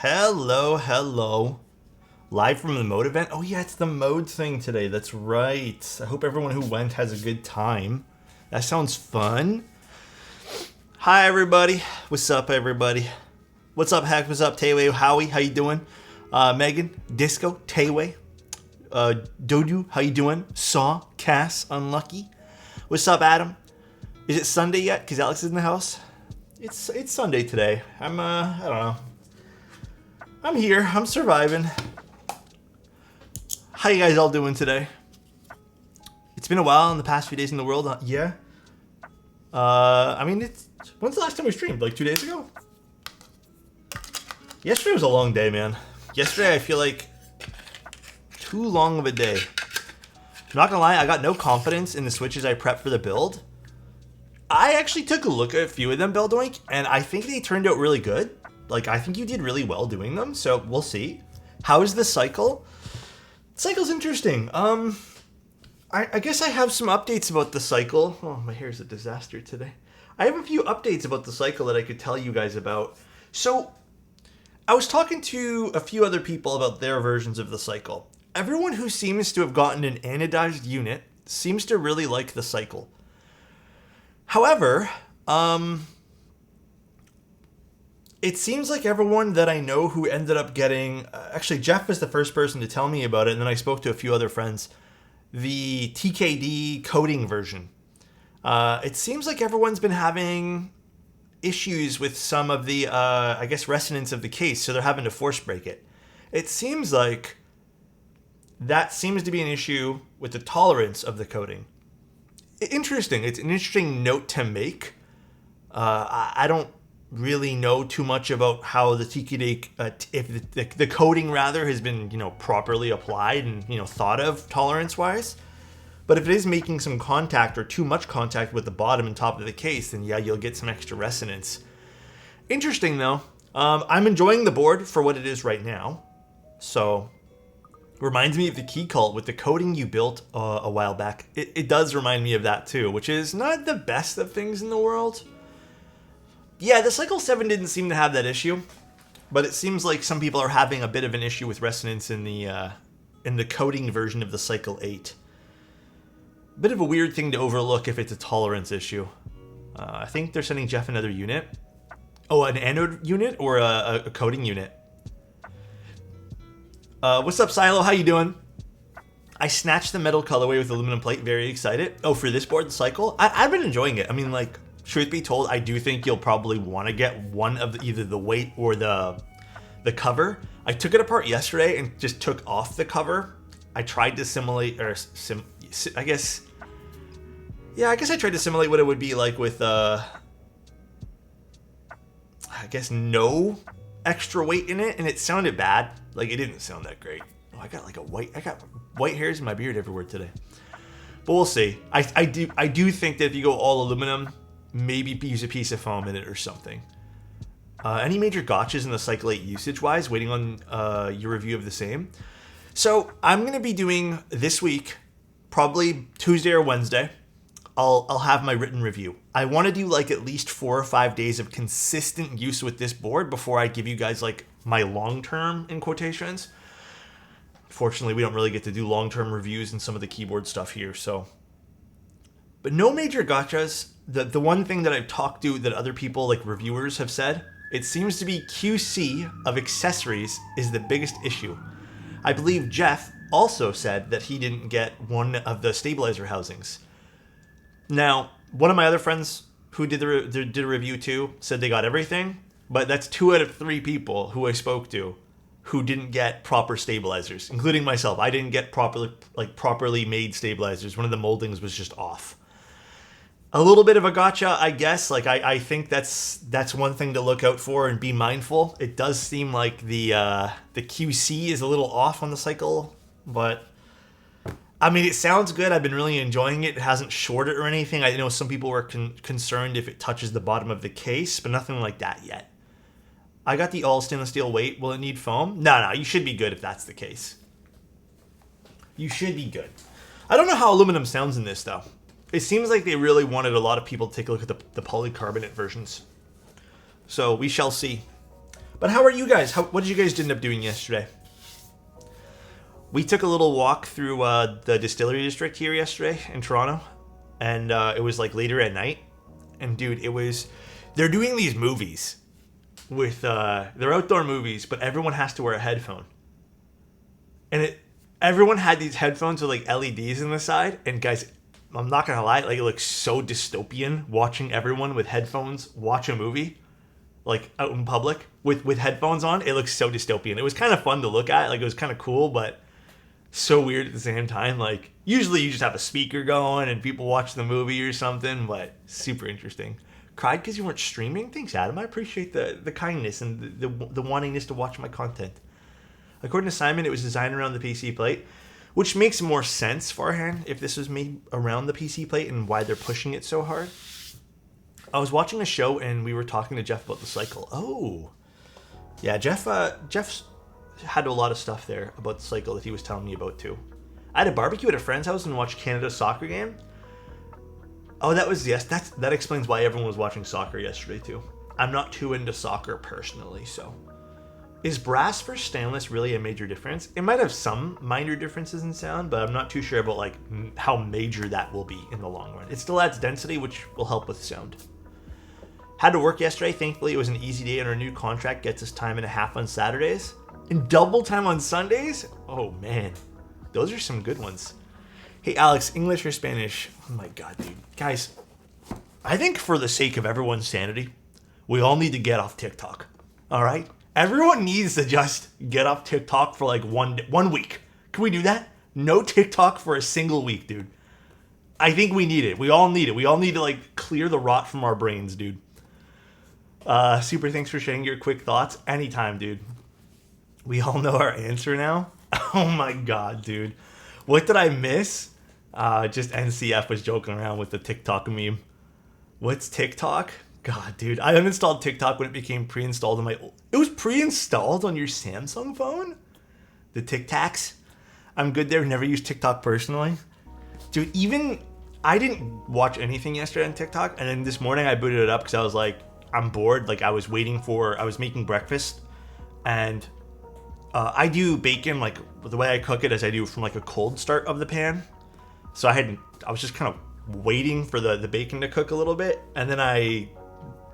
Hello, hello. Live from the mode event? Oh yeah, it's the mode thing today. That's right. I hope everyone who went has a good time. That sounds fun. Hi everybody. What's up everybody? What's up Heck? What's up Tayway? Howie? How you doing? Megan? Disco? Tayway? Dodu? How you doing? Saw? Cass? Unlucky? What's up Adam? Is it Sunday yet? Because Alex is in the house? It's Sunday today. I don't know. I'm here. I'm surviving. How you guys all doing today? It's been a while in the past few days in the world. Yeah. I mean, when's the last time we streamed? Like 2 days ago? Yesterday was a long day, man. Yesterday I feel like too long of a day. I'm not gonna lie, I got no confidence in the switches I prepped for the build. I actually took a look at a few of them, Buildoink, and I think they turned out really good. Like, I think you did really well doing them, so we'll see. How is the cycle? Cycle's interesting. I guess I have some updates about the cycle. Oh, my hair's a disaster today. I have a few updates about the cycle that I could tell you guys about. So, I was talking to a few other people about their versions of the cycle. Everyone who seems to have gotten an anodized unit seems to really like the cycle. However, it seems like everyone that I know who ended up getting... actually, Jeff was the first person to tell me about it, and then I spoke to a few other friends. The TKD coding version. It seems like everyone's been having issues with some of the, I guess, resonance of the case, so they're having to force break it. It seems like that seems to be an issue with the tolerance of the coding. Interesting. It's an interesting note to make. I don't really know too much about how the TKD, if the coding rather has been, properly applied and, thought of tolerance-wise. But if it is making some contact or too much contact with the bottom and top of the case, then yeah, you'll get some extra resonance. Interesting though. I'm enjoying the board for what it is right now. So, reminds me of the key cult with the coding you built a while back. It does remind me of that too, which is not the best of things in the world. Yeah, the Cycle 7 didn't seem to have that issue, but it seems like some people are having a bit of an issue with resonance in the coding version of the Cycle 8. Bit of a weird thing to overlook if it's a tolerance issue. I think they're sending Jeff another unit. Oh, an anode unit or a coding unit? What's up, Silo? How you doing? I snatched the metal colorway with aluminum plate. Very excited. Oh, for this board, the Cycle? I've been enjoying it. I mean, like... Truth be told, I do think you'll probably want to get one of either the weight or the cover. I took it apart yesterday and just took off the cover. I tried to simulate, I guess I tried to simulate what it would be like with, I guess no extra weight in it, and it sounded bad. Like, it didn't sound that great. Oh, I got white hairs in my beard everywhere today. But we'll see. I do think that if you go all aluminum, maybe use a piece of foam in it or something. Any major gotchas in the Cycle 8 usage-wise? Waiting on your review of the same. So I'm going to be doing this week, probably Tuesday or Wednesday, I'll have my written review. I want to do like at least 4 or 5 days of consistent use with this board before I give you guys like my long-term in quotations. Fortunately, we don't really get to do long-term reviews and some of the keyboard stuff here, so... But no major gotchas. The one thing that I've talked to that other people, like reviewers, have said, it seems to be QC of accessories is the biggest issue. I believe Jeff also said that he didn't get one of the stabilizer housings. Now, one of my other friends who did a review too said they got everything, but that's 2 out of 3 people who I spoke to who didn't get proper stabilizers, including myself. I didn't get properly made stabilizers. One of the moldings was just off. A little bit of a gotcha, I guess. Like I think that's one thing to look out for and be mindful. It does seem like the QC is a little off on the Cycle, but I mean, it sounds good. I've been really enjoying it. It hasn't shorted or anything. I know some people were concerned if it touches the bottom of the case, but nothing like that yet. I got the all stainless steel weight. Will it need foam? No, you should be good if that's the case. You should be good. I don't know how aluminum sounds in this though. It seems like they really wanted a lot of people to take a look at the polycarbonate versions. So we shall see. But how are you guys? What did you guys end up doing yesterday? We took a little walk through the distillery district here yesterday in Toronto, and it was like later at night. And dude, they're doing these movies with they're outdoor movies, but everyone has to wear a headphone. And everyone had these headphones with like LEDs in the side, and guys, I'm not gonna lie, like it looks so dystopian watching everyone with headphones watch a movie, like out in public with headphones on. It looks so dystopian. It was kind of fun to look at, like it was kind of cool, but so weird at the same time. Like usually you just have a speaker going and people watch the movie or something, but super interesting. Cried because you weren't streaming? Thanks, Adam. I appreciate the kindness and the wantingness to watch my content. According to Simon, it was designed around the PC plate, which makes more sense, Farhan, if this was made around the PC plate and why they're pushing it so hard. I was watching a show and we were talking to Jeff about the cycle. Oh, yeah, Jeff's had a lot of stuff there about the cycle that he was telling me about too. I had a barbecue at a friend's house and watched Canada's soccer game. Oh, that explains why everyone was watching soccer yesterday too. I'm not too into soccer personally, so. Is brass versus stainless really a major difference? It might have some minor differences in sound, but I'm not too sure about like how major that will be in the long run. It still adds density, which will help with sound. Had to work yesterday. Thankfully, it was an easy day, and our new contract gets us time and a half on Saturdays and double time on Sundays. Oh man, those are some good ones. Hey Alex, English or Spanish? Oh my god, dude. Guys, I think for the sake of everyone's sanity, we all need to get off TikTok. All right? Everyone needs to just get off TikTok for like 1 week. Can we do that? No TikTok for a single week, dude. I think we need it. We all need it. We all need to like clear the rot from our brains, dude. Super, thanks for sharing your quick thoughts. Anytime, dude. We all know our answer now. Oh my god, dude. What did I miss? Just NCF was joking around with the TikTok meme. What's TikTok? God, dude. I uninstalled TikTok when it became pre-installed on my... It was pre-installed on your Samsung phone? The Tic Tacs? I'm good there. Never used TikTok personally. Dude, even... I didn't watch anything yesterday on TikTok, and then this morning I booted it up because I was like, I'm bored. Like, I was making breakfast, and I do bacon, like, the way I cook it is I do from, like, a cold start of the pan. So I was just kind of waiting for the bacon to cook a little bit, and then I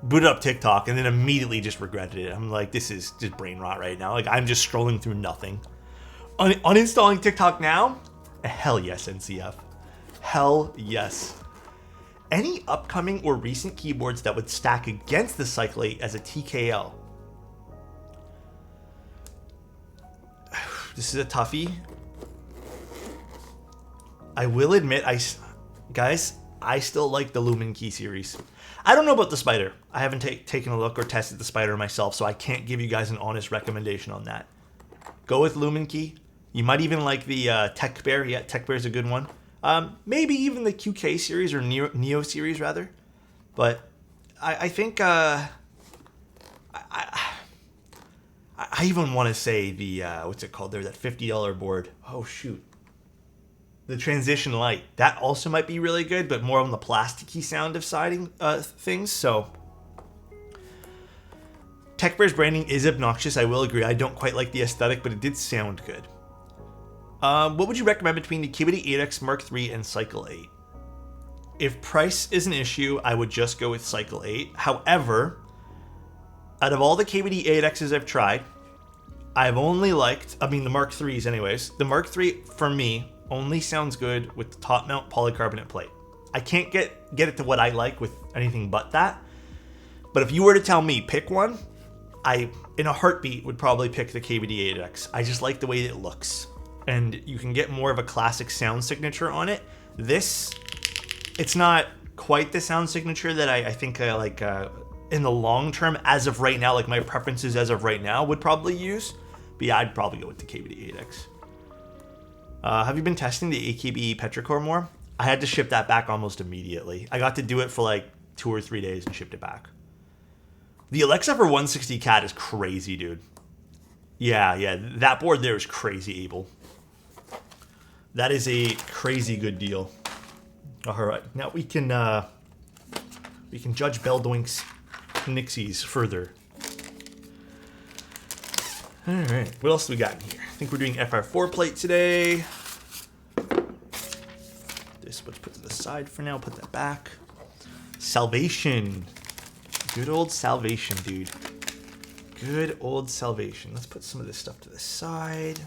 booted up TikTok, and then immediately just regretted it. I'm like, this is just brain rot right now. Like, I'm just scrolling through nothing. Uninstalling TikTok now? Hell yes, NCF. Hell yes. Any upcoming or recent keyboards that would stack against the Cycle 8 as a TKO? This is a toughie. I will admit, guys, I still like the Lumen Key series. I don't know about the Spider. I haven't taken a look or tested the Spider myself, so I can't give you guys an honest recommendation on that. Go with Lumen Key. You might even like the Tech Bear. Yeah, Tech Bear's a good one. Maybe even the QK series or Neo series rather. But I think I even want to say the what's it called there? That $50 board. Oh shoot. The Transition Light. That also might be really good, but more on the plasticky sound of siding things. So Tech Bear's branding is obnoxious. I will agree. I don't quite like the aesthetic, but it did sound good. What would you recommend between the KBD8X Mark III and Cycle 8? If price is an issue, I would just go with Cycle 8. However, out of all the KBD8Xs I've tried, I've only liked, the Mark IIIs anyways. The Mark III, for me, only sounds good with the top mount polycarbonate plate. I can't get it to what I like with anything but that. But if you were to tell me, pick one, I, in a heartbeat, would probably pick the KBD8X. I just like the way it looks. And you can get more of a classic sound signature on it. This, it's not quite the sound signature that I think I like in the long term, as of right now, like my preferences as of right now would probably use. But yeah, I'd probably go with the KBD8X. Have you been testing the AKB Petrichor more? I had to ship that back almost immediately. I got to do it for like 2 or 3 days and shipped it back. The Alexa for 160 CAD is crazy, dude. Yeah, that board there is crazy, Abel. That is a crazy good deal. All right, now we can judge Belldoink's Nixies further. All right, what else do we got in here? I think we're doing FR4 plate today. This, let's put to the side for now, put that back. Salvation. Good old Salvation, dude. Good old Salvation. Let's put some of this stuff to the side.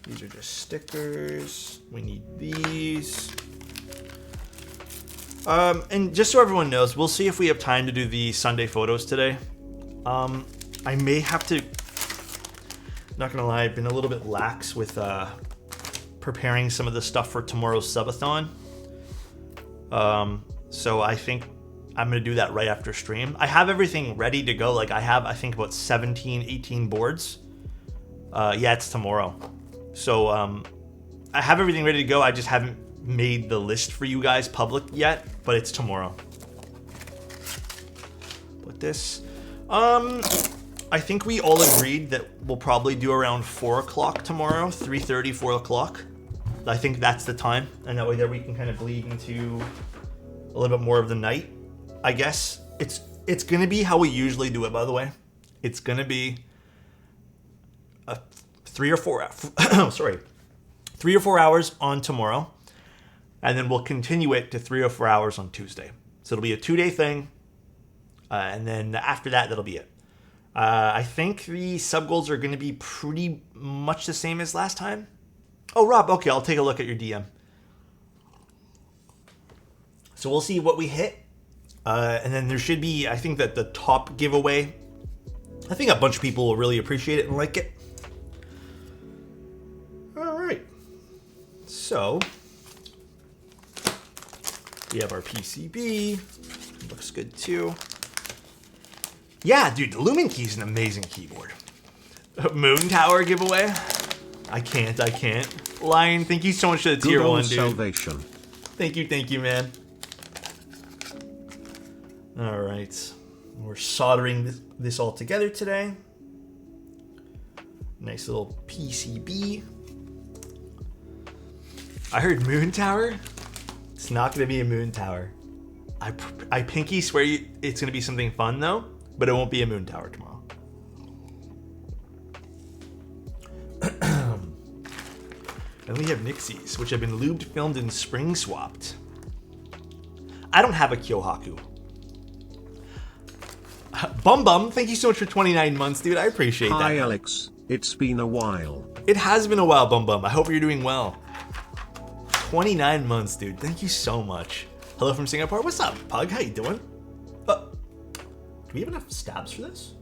These are just stickers. We need these. And just so everyone knows, we'll see if we have time to do the Sunday photos today. I may have to, not gonna lie, I've been a little bit lax with preparing some of the stuff for tomorrow's subathon. So I think I'm gonna do that right after stream. I have everything ready to go. Like I have, I think about 17, 18 boards. Yeah, it's tomorrow. So I have everything ready to go. I just haven't made the list for you guys public yet, but it's tomorrow. Put this. I think we all agreed that we'll probably do around 4 o'clock tomorrow, 3:30, 4 o'clock. I think that's the time, and that way there we can kind of bleed into a little bit more of the night. I guess it's gonna be how we usually do it. By the way, it's gonna be a 3 or 4 hours on tomorrow, and then we'll continue it to 3 or 4 hours on Tuesday. So it'll be a 2-day thing, and then after that, that'll be it. I think the sub goals are going to be pretty much the same as last time. Oh, Rob, okay, I'll take a look at your DM. So we'll see what we hit. And then there should be, I think that the top giveaway, I think a bunch of people will really appreciate it and like it. All right. So we have our PCB. Looks good too. Yeah, dude, the Lumen Key is an amazing keyboard. Moon Tower giveaway. I can't. Lion, thank you so much for the tier 1, dude. Salvation. Thank you, man. All right. We're soldering this all together today. Nice little PCB. I heard Moon Tower. It's not going to be a Moon Tower. I pinky swear it's going to be something fun, though. But it won't be a Moon Tower tomorrow. And we have Nixies, which have been lubed, filmed, and spring swapped. I don't have a Kyohaku. Bum, thank you so much for 29 months, dude. I appreciate that. Hi, Alex. It's been a while. It has been a while, Bum. I hope you're doing well. 29 months, dude. Thank you so much. Hello from Singapore. What's up, Pug? How you doing? Do we have enough stabs for this?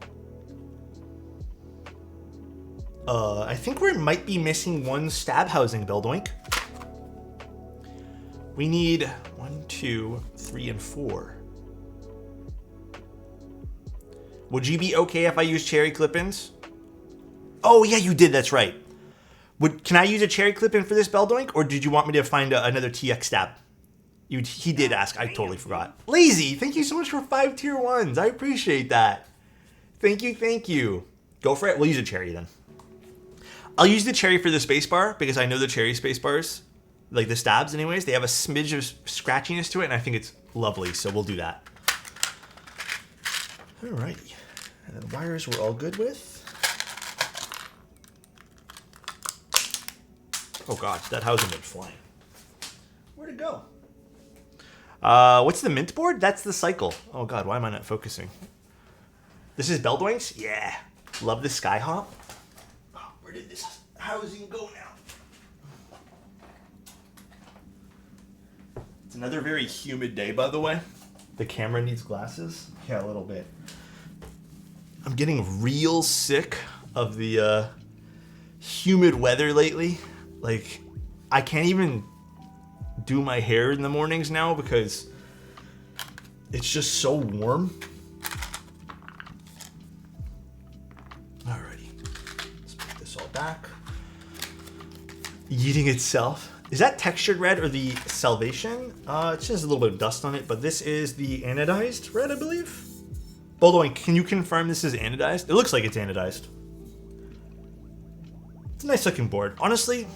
I think we might be missing 1 stab housing, Bildoink. We need 1, 2, 3, and 4. Would you be okay if I use cherry clip-ins? Oh, yeah, you did. That's right. Can I use a cherry clip-in for this, Bildoink? Or did you want me to find another TX stab? He did ask. I totally forgot. Lazy, thank you so much for 5 tier 1s. I appreciate that. Thank you. Go for it. We'll use a cherry then. I'll use the cherry for the spacebar because I know the cherry spacebars, like the stabs anyways, they have a smidge of scratchiness to it, and I think it's lovely, so we'll do that. Alrighty. And then wires we're all good with. Oh gosh, that housing been flying. Where'd it go? What's the mint board? That's the cycle. Oh god, why am I not focusing? This is Beldwings? Yeah. Love the Skyhop. Oh, where did this housing go now? It's another very humid day, by the way. The camera needs glasses. Yeah, a little bit. I'm getting real sick of the humid weather lately. Like, I can't even do my hair in the mornings now because it's just so warm. Alrighty, let's put this all back. Yeeting itself. Is that textured red or the Salvation? It's just a little bit of dust on it, but this is the anodized red, I believe. Boldoing, can you confirm this is anodized? It looks like it's anodized. It's a nice looking board. Honestly,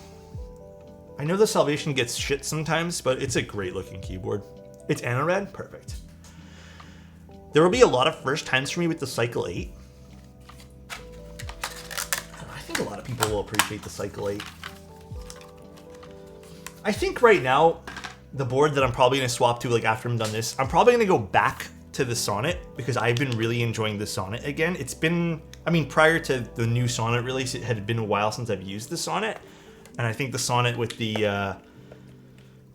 I know the Salvation gets shit sometimes, but it's a great looking keyboard. It's Anored? Perfect. There will be a lot of first times for me with the Cycle 8. people will appreciate the Cycle 8. I think right now, the board that I'm probably going to swap to, like after I'm done this, I'm probably going to go back to the Sonnet because I've been really enjoying the Sonnet again. It's been, I mean, prior to the new Sonnet release, it had been a while since I've used the Sonnet. And I think the Sonnet with the,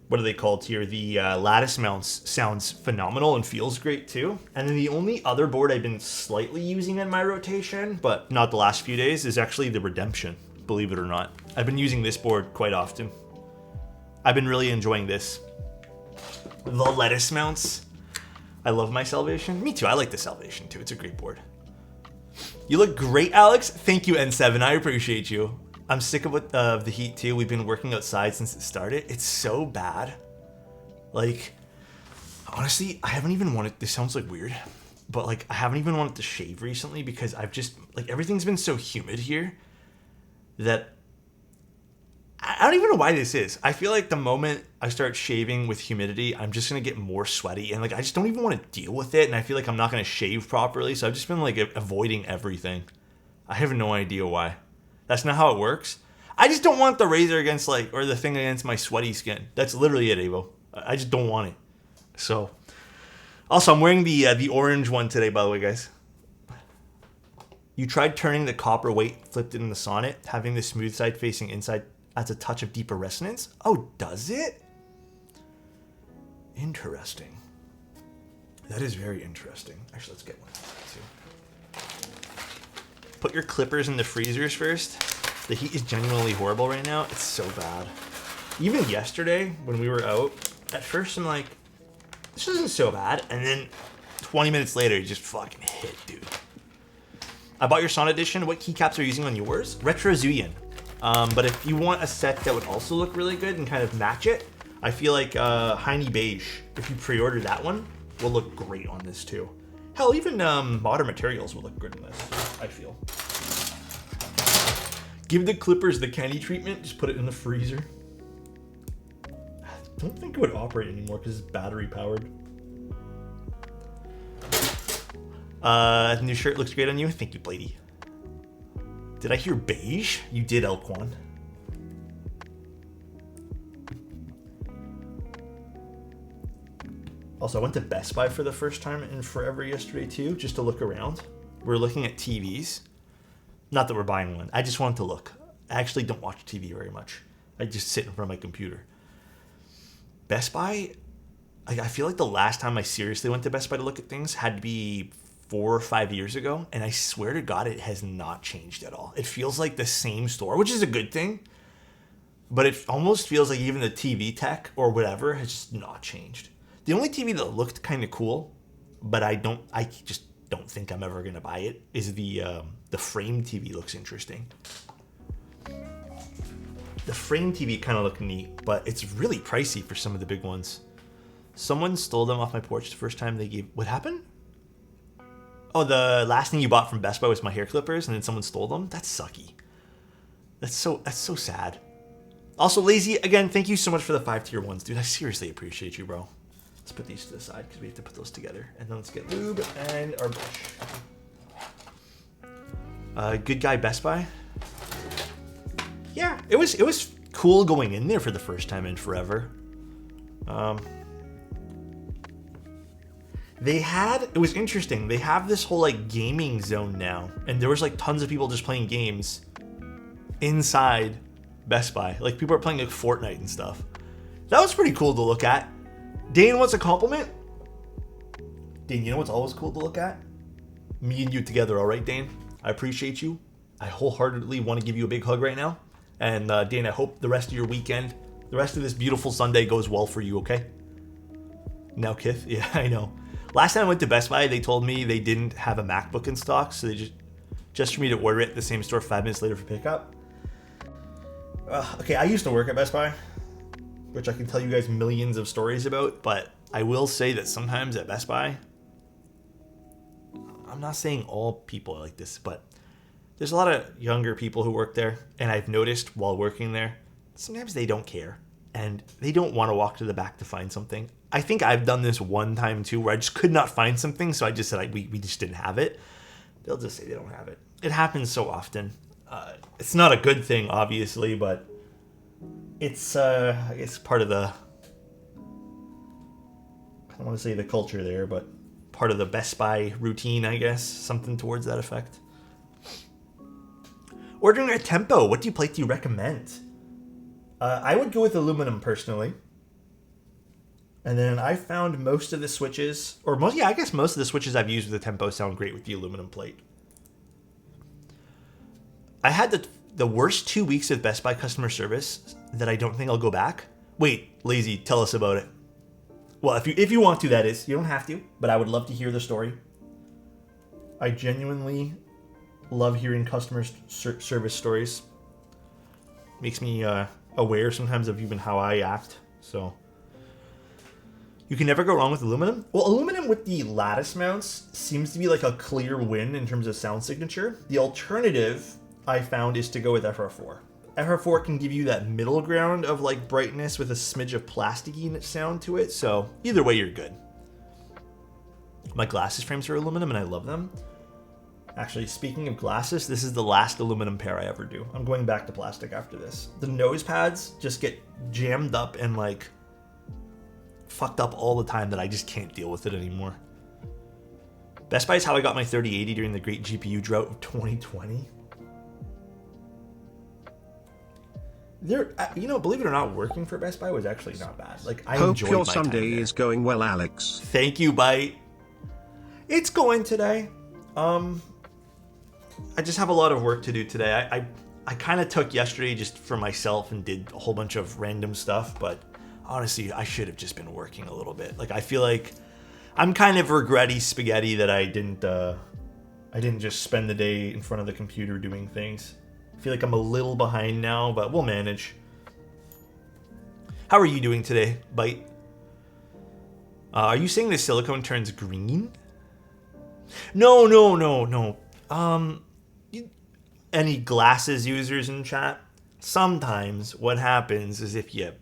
what are they called here? The lattice mounts sounds phenomenal and feels great too. And then the only other board I've been slightly using in my rotation, but not the last few days, is actually the Redemption, believe it or not. I've been using this board quite often. I've been really enjoying this. The lettuce mounts. I love my Salvation. Me too. I like the Salvation too. It's a great board. You look great, Alex. Thank you, N7. I appreciate you. I'm sick of the heat too. We've been working outside since it started. It's so bad. Like, honestly, I haven't even wanted, this sounds like weird, but like I haven't even wanted to shave recently because I've just, like everything's been so humid here that I don't even know why this is. I feel like the moment I start shaving with humidity, I'm just going to get more sweaty. And like, I just don't even want to deal with it. And I feel like I'm not going to shave properly. So I've just been like avoiding everything. I have no idea why. That's not how it works. I just don't want the razor against like, or the thing against my sweaty skin. That's literally it, Avo. I just don't want it. So, also I'm wearing the orange one today, by the way, guys. You tried turning the copper weight flipped in the Sonnet, having the smooth side facing inside adds a touch of deeper resonance. Oh, does it? Interesting. That is very interesting. Actually, let's get one too. Put your clippers in the freezers first. The heat is genuinely horrible right now. It's so bad. Even yesterday when we were out, at first I'm like, this isn't so bad. And then 20 minutes later, it just fucking hit, dude. I bought your Sonnet edition. What keycaps are you using on yours? Retrozuian. But if you want a set that would also look really good and kind of match it, I feel like Heine Beige, if you pre-order that one, will look great on this too. Hell, even Modern Materials will look good in this, I feel. Give the clippers the candy treatment, just put it in the freezer. I don't think it would operate anymore because it's battery powered. The new shirt looks great on you. Thank you, Blady. Did I hear beige? You did, Elquan. Also, I went to Best Buy for the first time in forever yesterday too, just to look around. We're looking at TVs. Not that we're buying one. I just wanted to look. I actually don't watch TV very much. I just sit in front of my computer. Best Buy, I feel like the last time I seriously went to Best Buy to look at things had to be 4 or 5 years ago, and I swear to God, it has not changed at all. It feels like the same store, which is a good thing, but it almost feels like even the TV tech or whatever has just not changed. The only TV that looked kind of cool, but I just don't think I'm ever gonna buy it, is the frame TV. Looks interesting. The frame TV kind of look neat, but it's really pricey for some of the big ones. Someone stole them off my porch the first time they gave. What happened? Oh, the last thing you bought from Best Buy was my hair clippers, and then someone stole them? That's sucky. That's so sad. Also, Lazy, again, thank you so much for the 5-tier ones, dude. I seriously appreciate you, bro. Let's put these to the side, because we have to put those together. And then let's get lube and our brush. Good guy Best Buy? Yeah, it was cool going in there for the first time in forever. It was interesting. They have this whole like gaming zone now, and there was like tons of people just playing games inside Best Buy. Like people are playing like Fortnite and stuff. That was pretty cool to look at. Dane wants a compliment. Dane, you know what's always cool to look at? Me and you together, all right, Dane? I appreciate you. I wholeheartedly want to give you a big hug right now. And Dane, I hope the rest of your weekend, the rest of this beautiful Sunday goes well for you, okay? Now, Kith? Yeah, I know. Last time I went to Best Buy, they told me they didn't have a MacBook in stock, so they just for me to order it at the same store 5 minutes later for pickup. Okay, I used to work at Best Buy, which I can tell you guys millions of stories about, but I will say that sometimes at Best Buy, I'm not saying all people are like this, but there's a lot of younger people who work there, and I've noticed while working there, sometimes they don't care, and they don't want to walk to the back to find something. I think I've done this one time too, where I just could not find something, so I just said we just didn't have it. They'll just say they don't have it. It happens so often. It's not a good thing, obviously, but it's part of the, I don't want to say the culture there, but part of the Best Buy routine, I guess. Something towards that effect. Ordering at Tempo, what plate do you recommend? I would go with aluminum personally. And then I found most of the switches, I guess most of the switches I've used with the Tempo sound great with the aluminum plate. I had the worst 2 weeks of Best Buy customer service that I don't think I'll go back. Wait, Lazy, tell us about it. Well, if you want to, that is. You don't have to, but I would love to hear the story. I genuinely love hearing customer service stories. Makes me aware sometimes of even how I act. So you can never go wrong with aluminum. Well, aluminum with the lattice mounts seems to be like a clear win in terms of sound signature. The alternative I found is to go with FR4. FR4 can give you that middle ground of like brightness with a smidge of plasticky sound to it. So either way, you're good. My glasses frames are aluminum and I love them. Actually, speaking of glasses, this is the last aluminum pair I ever do. I'm going back to plastic after this. The nose pads just get jammed up and like fucked up all the time that I just can't deal with it anymore. Best Buy is how I got my 3080 during the great GPU drought of 2020. Believe it or not, working for Best Buy was actually not bad. Like, I enjoyed my time there. Hope your Sunday is going well, Alex. Thank you, Byte. It's going today. I just have a lot of work to do today. I kind of took yesterday just for myself and did a whole bunch of random stuff, but honestly, I should have just been working a little bit. Like, I feel like I'm kind of regretty spaghetti that I didn't just spend the day in front of the computer doing things. I feel like I'm a little behind now, but we'll manage. How are you doing today, Byte? Are you saying the silicone turns green? No. Any glasses users in chat? Sometimes what happens is if you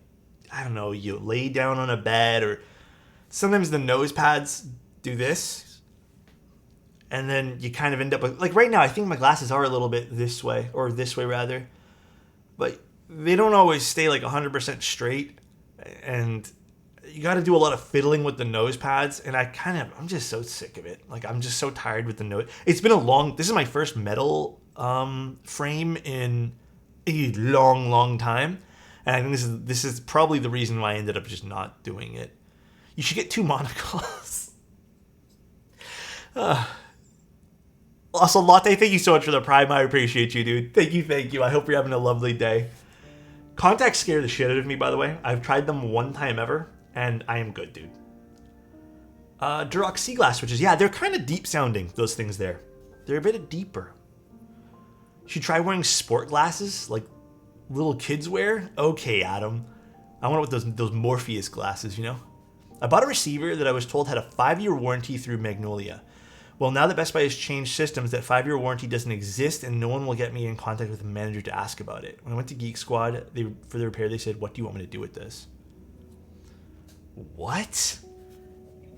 lay down on a bed, or sometimes the nose pads do this. And then you kind of end up with, like right now, I think my glasses are a little bit this way rather. But they don't always stay like 100% straight. And you got to do a lot of fiddling with the nose pads. And I'm just so sick of it. Like, I'm just so tired with the nose. It's been this is my first metal frame in a long time. And I think this is probably the reason why I ended up just not doing it. You should get 2 monocles. Also, Latte, thank you so much for the Prime. I appreciate you, dude. Thank you. I hope you're having a lovely day. Contacts scare the shit out of me, by the way. I've tried them one time ever, and I am good, dude. Durox Sea Glass switches. Yeah, they're kind of deep sounding, those things there. They're a bit deeper. You should try wearing sport glasses, like little kids wear. Okay, Adam. I want those Morpheus glasses, you know? I bought a receiver that I was told had a 5-year warranty through Magnolia. Well, now that Best Buy has changed systems, that 5-year warranty doesn't exist, and no one will get me in contact with a manager to ask about it. When I went to Geek Squad for the repair, they said, "What do you want me to do with this?" What?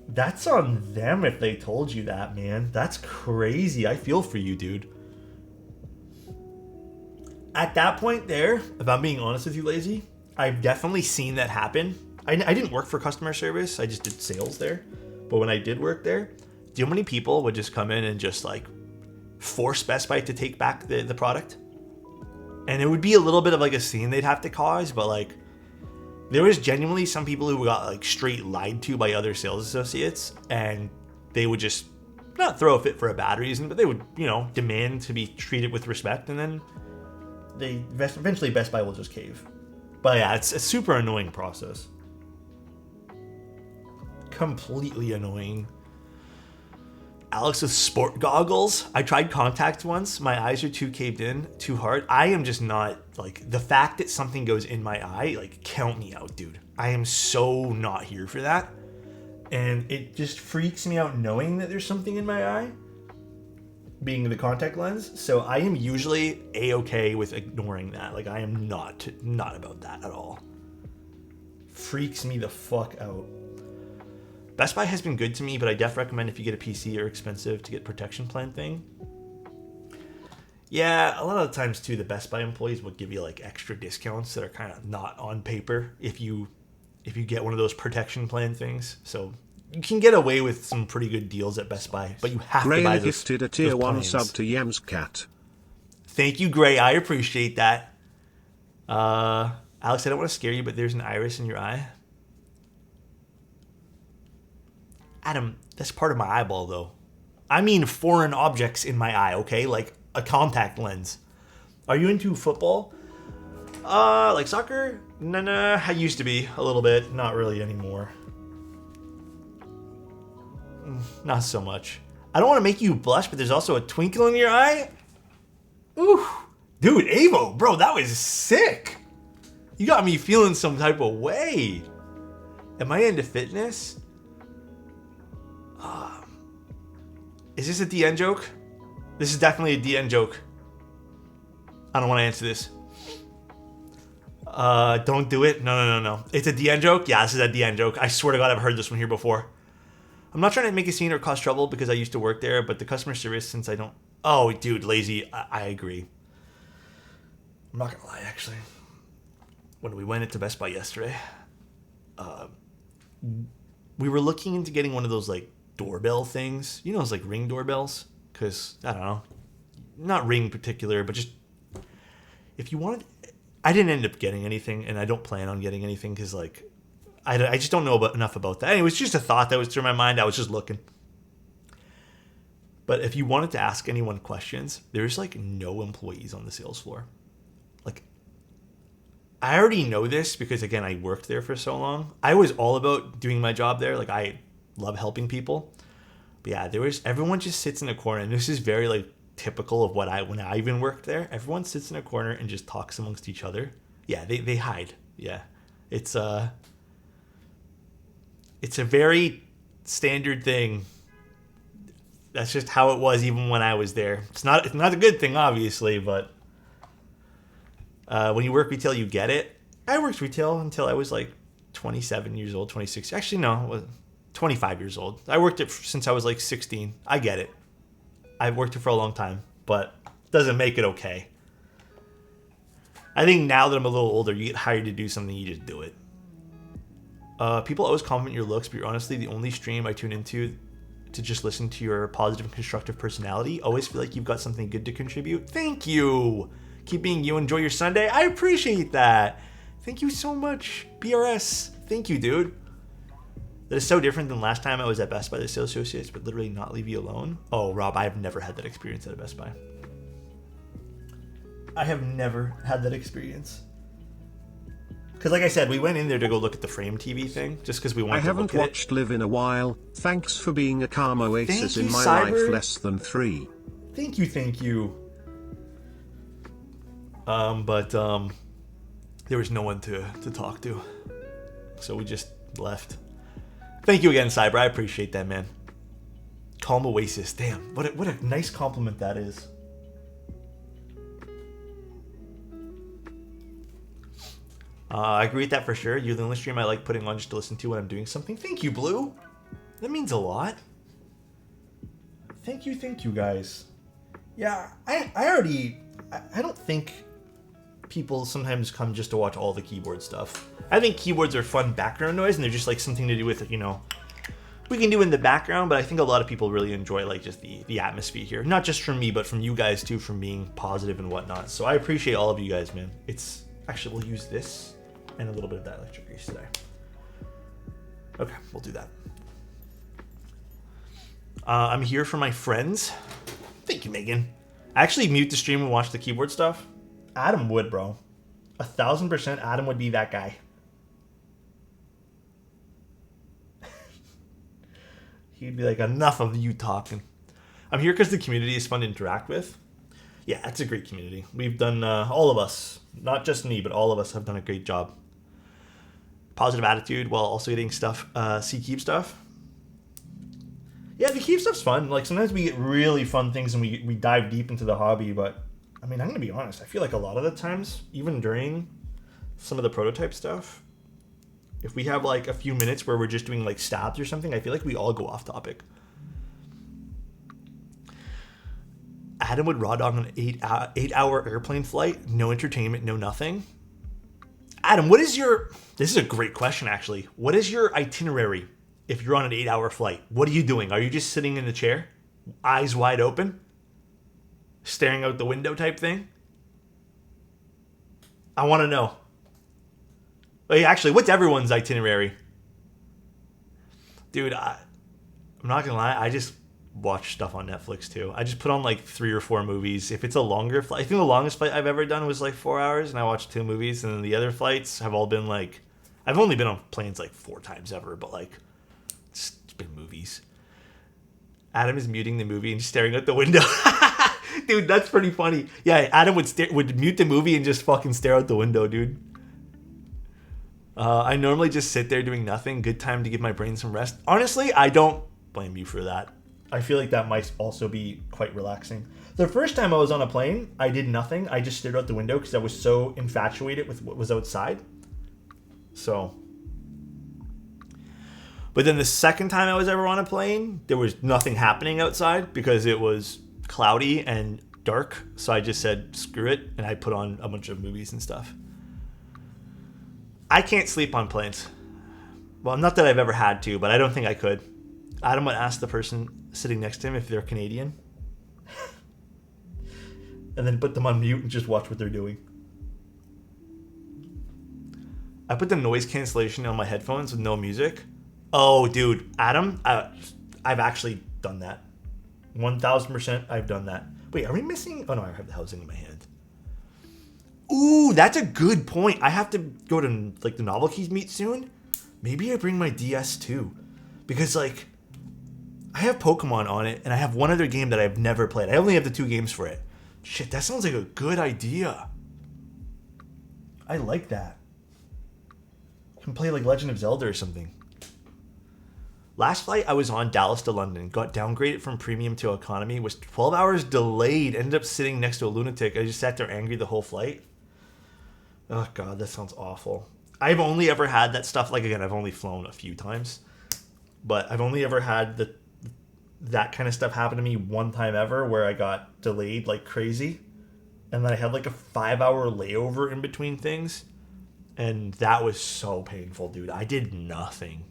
That's on them if they told you that, man. That's crazy. I feel for you, dude. At that point there, if I'm being honest with you, Lazy, I've definitely seen that happen. I didn't work for customer service. I just did sales there. But when I did work there, do you know how many people would just come in and just like force Best Buy to take back the product? And it would be a little bit of like a scene they'd have to cause, but like there was genuinely some people who got like straight lied to by other sales associates, and they would just not throw a fit for a bad reason, but they would, demand to be treated with respect, and then eventually Best Buy will just cave. But yeah, it's a super annoying process. Completely annoying. Alex with sport goggles. I tried contacts once. My eyes are too caved in, too hard. I am just not, like, the fact that something goes in my eye, like, count me out, dude. I am so not here for that. And it just freaks me out knowing that there's something in my eye, being the contact lens. So I am usually A-okay with ignoring that. Like, I am not about that at all. Freaks me the fuck out. Best Buy has been good to me, but I definitely recommend if you get a PC or expensive to get protection plan thing. Yeah, a lot of the times too, the Best Buy employees will give you like extra discounts that are kind of not on paper if you get one of those protection plan things. So you can get away with some pretty good deals at Best Buy, but you have to buy Grail those. gifted a tier those 1 plans. sub to Yamscat. Thank you, Gray. I appreciate that. Alex, I don't want to scare you, but there's an iris in your eye. Adam, that's part of my eyeball, though. I mean foreign objects in my eye, okay? Like a contact lens. Are you into football? Like soccer? Nah, I used to be a little bit. Not really anymore. Not so much. I don't want to make you blush, but there's also a twinkle in your eye. Ooh. Dude, Avo, bro, that was sick. You got me feeling some type of way. Am I into fitness? Is this a DN joke? This is definitely a DN joke. I don't want to answer this. Don't do it. No. It's a DN joke? Yeah, this is a DN joke. I swear to God, I've heard this one here before. I'm not trying to make a scene or cause trouble because I used to work there, but the customer service, since I don't... Oh, dude, lazy. I agree. I'm not gonna lie, actually. When we went into Best Buy yesterday, we were looking into getting one of those, like, doorbell things. You know, those, like, Ring doorbells? Because, I don't know. Not Ring in particular, but just... If you wanted... I didn't end up getting anything, and I don't plan on getting anything because, like... I just don't know enough about that. Anyway, it's just a thought that was through my mind. I was just looking. But if you wanted to ask anyone questions, there's, like, no employees on the sales floor. Like, I already know this because, again, I worked there for so long. I was all about doing my job there. Like, I love helping people. But yeah, everyone just sits in a corner, and this is very, like, typical of when I even worked there. Everyone sits in a corner and just talks amongst each other. Yeah, they hide. Yeah. It's a very standard thing. That's just how it was even when I was there. It's not a good thing, obviously, but when you work retail, you get it. I worked retail until I was like 27 years old, 26. Actually, no, I was 25 years old. I worked it since I was like 16. I get it. I've worked it for a long time, but it doesn't make it okay. I think now that I'm a little older, you get hired to do something, you just do it. People always compliment your looks, but you're honestly the only stream I tune into to just listen to your positive and constructive personality. Always feel like you've got something good to contribute. Thank you. Keep being you. Enjoy your Sunday. I appreciate that. Thank you so much, BRS. Thank you, dude. That is so different than last time I was at Best Buy. The sales associates would literally not leave you alone. Oh, Rob, I have never had that experience at a Best Buy. I have never had that experience. Because like I said, we went in there to go look at the Frame TV thing, just because we wanted to look at it. I haven't watched Live in a while. Thanks for being a calm oasis in my Cyber. life less than 3. Thank you. But there was no one to talk to. So we just left. Thank you again, Cyber. I appreciate that, man. Calm oasis. Damn, what a nice compliment that is. I agree with that for sure. You're the only stream I like putting on just to listen to when I'm doing something. Thank you, Blue. That means a lot. Thank you, guys. Yeah, I don't think people sometimes come just to watch all the keyboard stuff. I think keyboards are fun background noise, and they're just like something to do with, you know, we can do in the background, but I think a lot of people really enjoy like just the atmosphere here. Not just from me, but from you guys too, from being positive and whatnot. So I appreciate all of you guys, man. Actually, we'll use this and a little bit of that electric grease today. Okay, we'll do that. I'm here for my friends. Thank you, Megan. I actually mute the stream and watch the keyboard stuff. Adam would, bro. 1000% Adam would be that guy. He'd be like, enough of you talking. I'm here because the community is fun to interact with. Yeah, it's a great community. We've done, all of us, not just me, but all of us have done a great job. Positive attitude while also getting stuff, Keep stuff. Yeah, the Keep stuff's fun. Like, sometimes we get really fun things and we dive deep into the hobby, but, I mean, I'm going to be honest. I feel like a lot of the times, even during some of the prototype stuff, if we have, like, a few minutes where we're just doing, like, stabs or something, I feel like we all go off topic. Adam would raw dog on an 8-hour airplane flight, no entertainment, no nothing. Adam, this is a great question actually. What is your itinerary if you're on an 8-hour flight? What are you doing? Are you just sitting in the chair, eyes wide open, staring out the window type thing? I want to know. Wait, actually, what's everyone's itinerary? Dude, I'm not gonna lie, I just watch stuff on Netflix too. I just put on like 3 or 4 movies. If it's a longer flight, I think the longest flight I've ever done was like 4 hours, and I watched 2 movies. And then the other flights have all been like, I've only been on planes like 4 times ever, but like it's been movies. Adam is muting the movie and staring out the window. Dude, that's pretty funny. Yeah, Adam would mute the movie and just fucking stare out the window, dude. I normally just sit there doing nothing. Good time to give my brain some rest. Honestly, I don't blame you for that. I feel like that might also be quite relaxing. The first time I was on a plane, I did nothing. I just stared out the window because I was so infatuated with what was outside. So. But then the second time I was ever on a plane, there was nothing happening outside because it was cloudy and dark. So I just said, screw it. And I put on a bunch of movies and stuff. I can't sleep on planes. Well, not that I've ever had to, but I don't think I could. Adam would ask the person sitting next to him if they're Canadian. And then put them on mute and just watch what they're doing. I put the noise cancellation on my headphones with no music. Oh, dude. Adam, I've actually done that. 1,000% I've done that. Wait, are we missing? Oh, no, I have the housing in my hand. Ooh, that's a good point. I have to go to like the novelties meet soon. Maybe I bring my DS too. Because like I have Pokemon on it and I have one other game that I've never played. I only have the 2 games for it. Shit, that sounds like a good idea. I like that. I can play like Legend of Zelda or something. Last flight I was on, Dallas to London, got downgraded from premium to economy, was 12 hours delayed, ended up sitting next to a lunatic. I just sat there angry the whole flight. Oh god, that sounds awful. I've only ever had that stuff, like again, I've only flown a few times, but I've only ever had that kind of stuff happen to me one time ever where I got delayed like crazy. And then I had like a 5-hour layover in between things. And that was so painful, dude. I did nothing.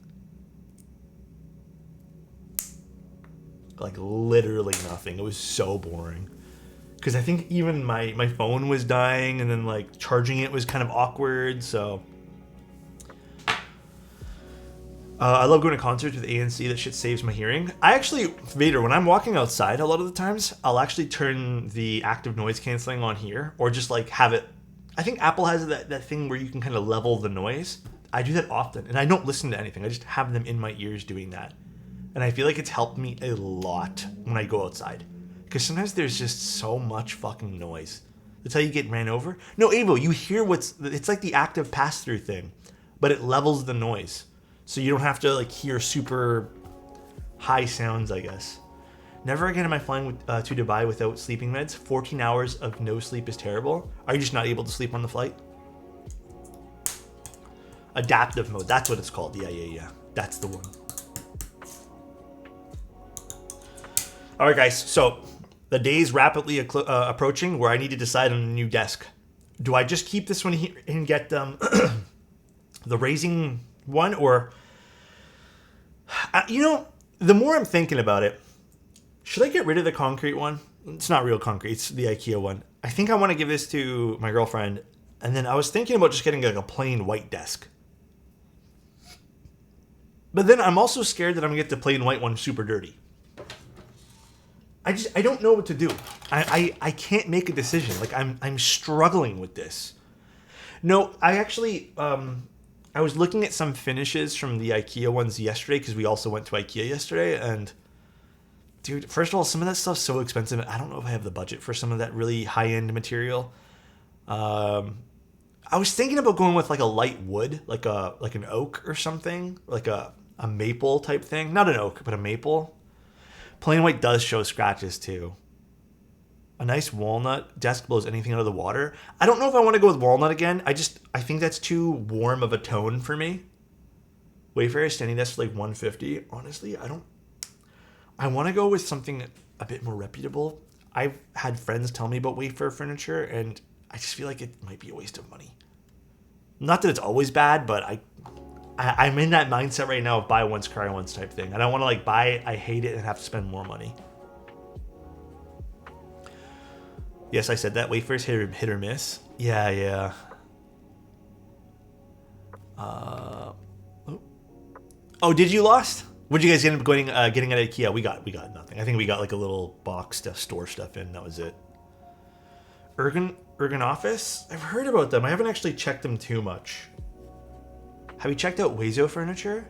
Like literally nothing. It was so boring. Because I think even my phone was dying, and then like charging it was kind of awkward. So I love going to concerts with ANC. That shit saves my hearing. I actually, Vader, when I'm walking outside a lot of the times, I'll actually turn the active noise canceling on here, or just like have it. I think Apple has that thing where you can kind of level the noise. I do that often, and I don't listen to anything. I just have them in my ears doing that. And I feel like it's helped me a lot when I go outside. Because sometimes there's just so much fucking noise. That's how you get ran over. No, Avo, you hear it's like the active pass-through thing. But it levels the noise. So you don't have to like hear super high sounds, I guess. Never again am I flying to Dubai without sleeping meds. 14 hours of no sleep is terrible. Are you just not able to sleep on the flight? Adaptive mode, that's what it's called. Yeah. That's the one. All right, guys. So the day is rapidly approaching where I need to decide on a new desk. Do I just keep this one here and get the raising one, or the more I'm thinking about it, should I get rid of the concrete one? It's not real concrete. It's the IKEA one. I think I want to give this to my girlfriend, and then I was thinking about just getting like a plain white desk. But then I'm also scared that I'm gonna get the plain white one super dirty. I don't know what to do. I can't make a decision. Like I'm struggling with this. No, I actually I was looking at some finishes from the IKEA ones yesterday because we also went to IKEA yesterday, and dude, first of all, some of that stuff's so expensive. I don't know if I have the budget for some of that really high-end material. I was thinking about going with like a light wood, like an oak or something, like a maple type thing. Not an oak, but a maple. Plain white does show scratches too. A nice walnut desk blows anything out of the water. I don't know if I want to go with walnut again. I think that's too warm of a tone for me. Wayfarer standing desk for like $150. Honestly, I want to go with something a bit more reputable. I've had friends tell me about Wayfair furniture, and I just feel like it might be a waste of money. Not that it's always bad, but I'm in that mindset right now of buy once, cry once type thing. I don't want to like buy it, I hate it, and have to spend more money. Yes, I said that. Wayfair's hit or miss. Yeah. Oh, did you lost? What did you guys end up getting at IKEA? We got nothing. I think we got like a little box to store stuff in. That was it. Ergon Office? I've heard about them. I haven't actually checked them too much. Have you checked out Wazo Furniture?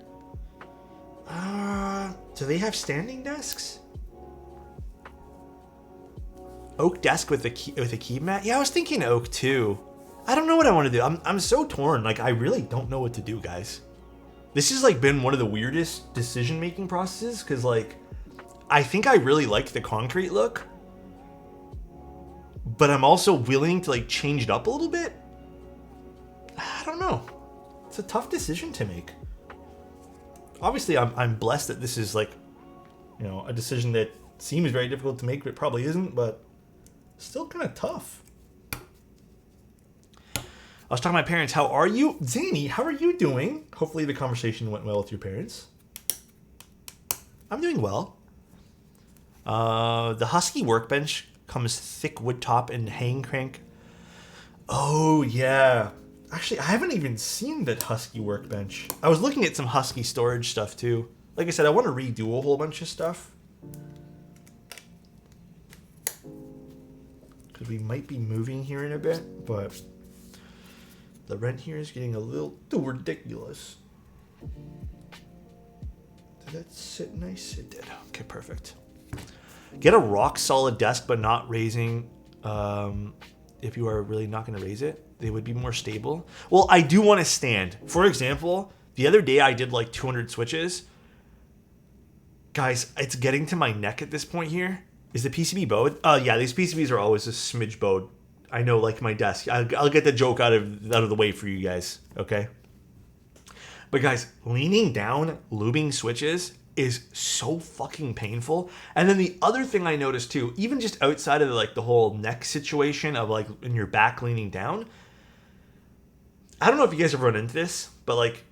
Do they have standing desks? Oak desk with a key mat? Yeah, I was thinking oak too. I don't know what I want to do. I'm so torn. Like, I really don't know what to do, guys. This has like been one of the weirdest decision-making processes because like I think I really like the concrete look, but I'm also willing to like change it up a little bit. I don't know. It's a tough decision to make. Obviously, I'm blessed that this is like, you know, a decision that seems very difficult to make, but probably isn't, but still kind of tough. I was talking to my parents. How are you? Zany, how are you doing? Hopefully the conversation went well with your parents. I'm doing well. The Husky workbench comes thick wood top and hang crank. Oh, yeah. Actually, I haven't even seen that Husky workbench. I was looking at some Husky storage stuff, too. Like I said, I want to redo a whole bunch of stuff. Because we might be moving here in a bit, but the rent here is getting a little too ridiculous. Did that sit nice? It did. Okay, perfect. Get a rock solid desk, but not raising. If you are really not going to raise it, they would be more stable. Well, I do want to stand. For example, the other day I did like 200 switches. Guys, it's getting to my neck at this point here. Is the PCB bowed? Yeah, these PCBs are always a smidge bowed. I know, like my desk. I'll get the joke out of the way for you guys, okay? But guys, leaning down, lubing switches is so fucking painful. And then the other thing I noticed too, even just outside of like the whole neck situation of like in your back leaning down, I don't know if you guys have run into this, but like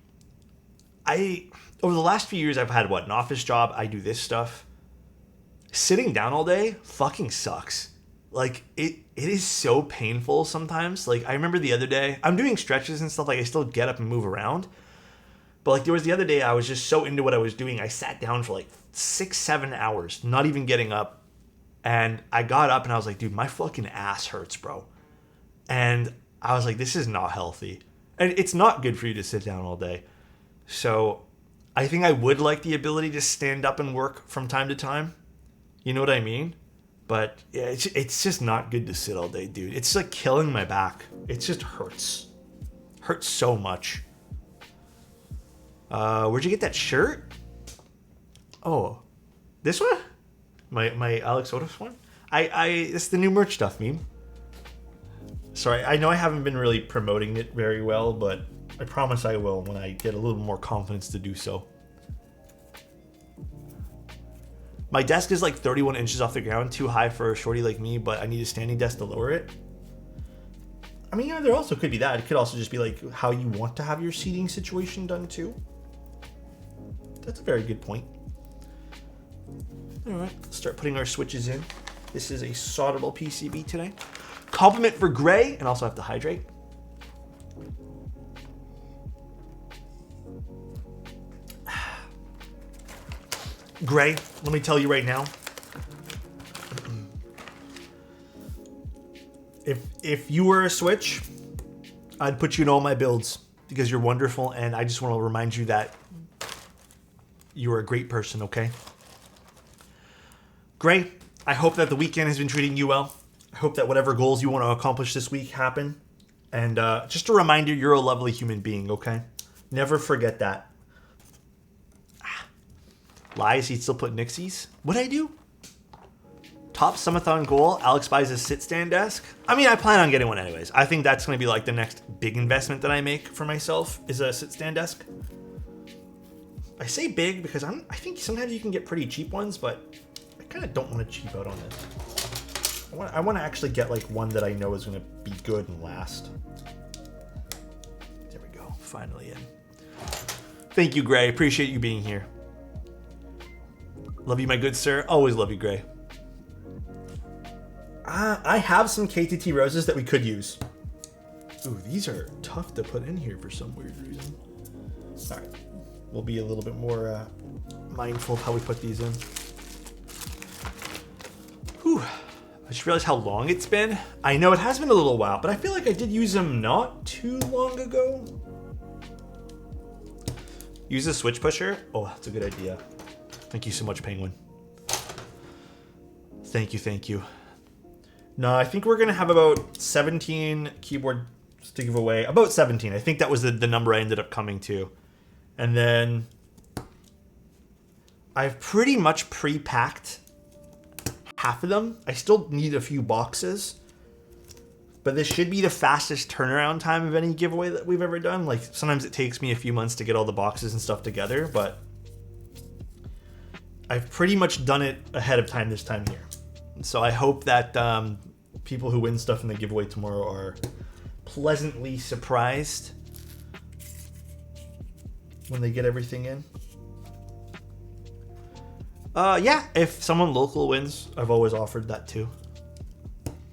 over the last few years I've had an office job. I do this stuff. Sitting down all day fucking sucks. Like it is so painful sometimes. Like I remember the other day, I'm doing stretches and stuff, like I still get up and move around. But like there was the other day, I was just so into what I was doing. I sat down for like 6-7 hours, not even getting up. And I got up and I was like, dude, my fucking ass hurts, bro. And I was like, this is not healthy. And it's not good for you to sit down all day. So I think I would like the ability to stand up and work from time to time. You know what I mean? But yeah, it's just not good to sit all day, dude. It's like killing my back. It just hurts. Hurts so much. Where'd you get that shirt? Oh, this one? My Alexotos one? It's the new merch stuff, meme. Sorry, I know I haven't been really promoting it very well, but I promise I will when I get a little more confidence to do so. My desk is like 31 inches off the ground, too high for a shorty like me, but I need a standing desk to lower it. I mean, yeah, there also could be that. It could also just be like how you want to have your seating situation done too. That's a very good point. All right, let's start putting our switches in. This is a solderable PCB today. Compliment for Gray, and also have to hydrate. Gray, let me tell you right now. If you were a Switch, I'd put you in all my builds because you're wonderful, and I just want to remind you that you're a great person, okay? Gray, I hope that the weekend has been treating you well. I hope that whatever goals you want to accomplish this week happen. And just a reminder, you're a lovely human being, okay? Never forget that. Lies, he'd still put Nixies. What'd I do? Top sumathon goal, Alex buys a sit-stand desk. I mean, I plan on getting one anyways. I think that's going to be like the next big investment that I make for myself is a sit-stand desk. I say big because I think sometimes you can get pretty cheap ones, but I kind of don't want to cheap out on this. I want to actually get like one that I know is going to be good and last. There we go. Finally in. Thank you, Gray. Appreciate you being here. Love you, my good sir. Always love you, Gray. I have some KTT roses that we could use. Ooh, these are tough to put in here for some weird reason. All right. We'll be a little bit more mindful of how we put these in. Whew. I just realized how long it's been. I know it has been a little while, but I feel like I did use them not too long ago. Use a switch pusher? Oh, that's a good idea. Thank you so much, Penguin. Thank you, thank you. No, I think we're going to have about 17 keyboards to give away. About 17. I think that was the number I ended up coming to. And then I've pretty much pre-packed half of them. I still need a few boxes. But this should be the fastest turnaround time of any giveaway that we've ever done. Like, sometimes it takes me a few months to get all the boxes and stuff together, but I've pretty much done it ahead of time this time here. So I hope that people who win stuff in the giveaway tomorrow are pleasantly surprised when they get everything in. Yeah, if someone local wins, I've always offered that too.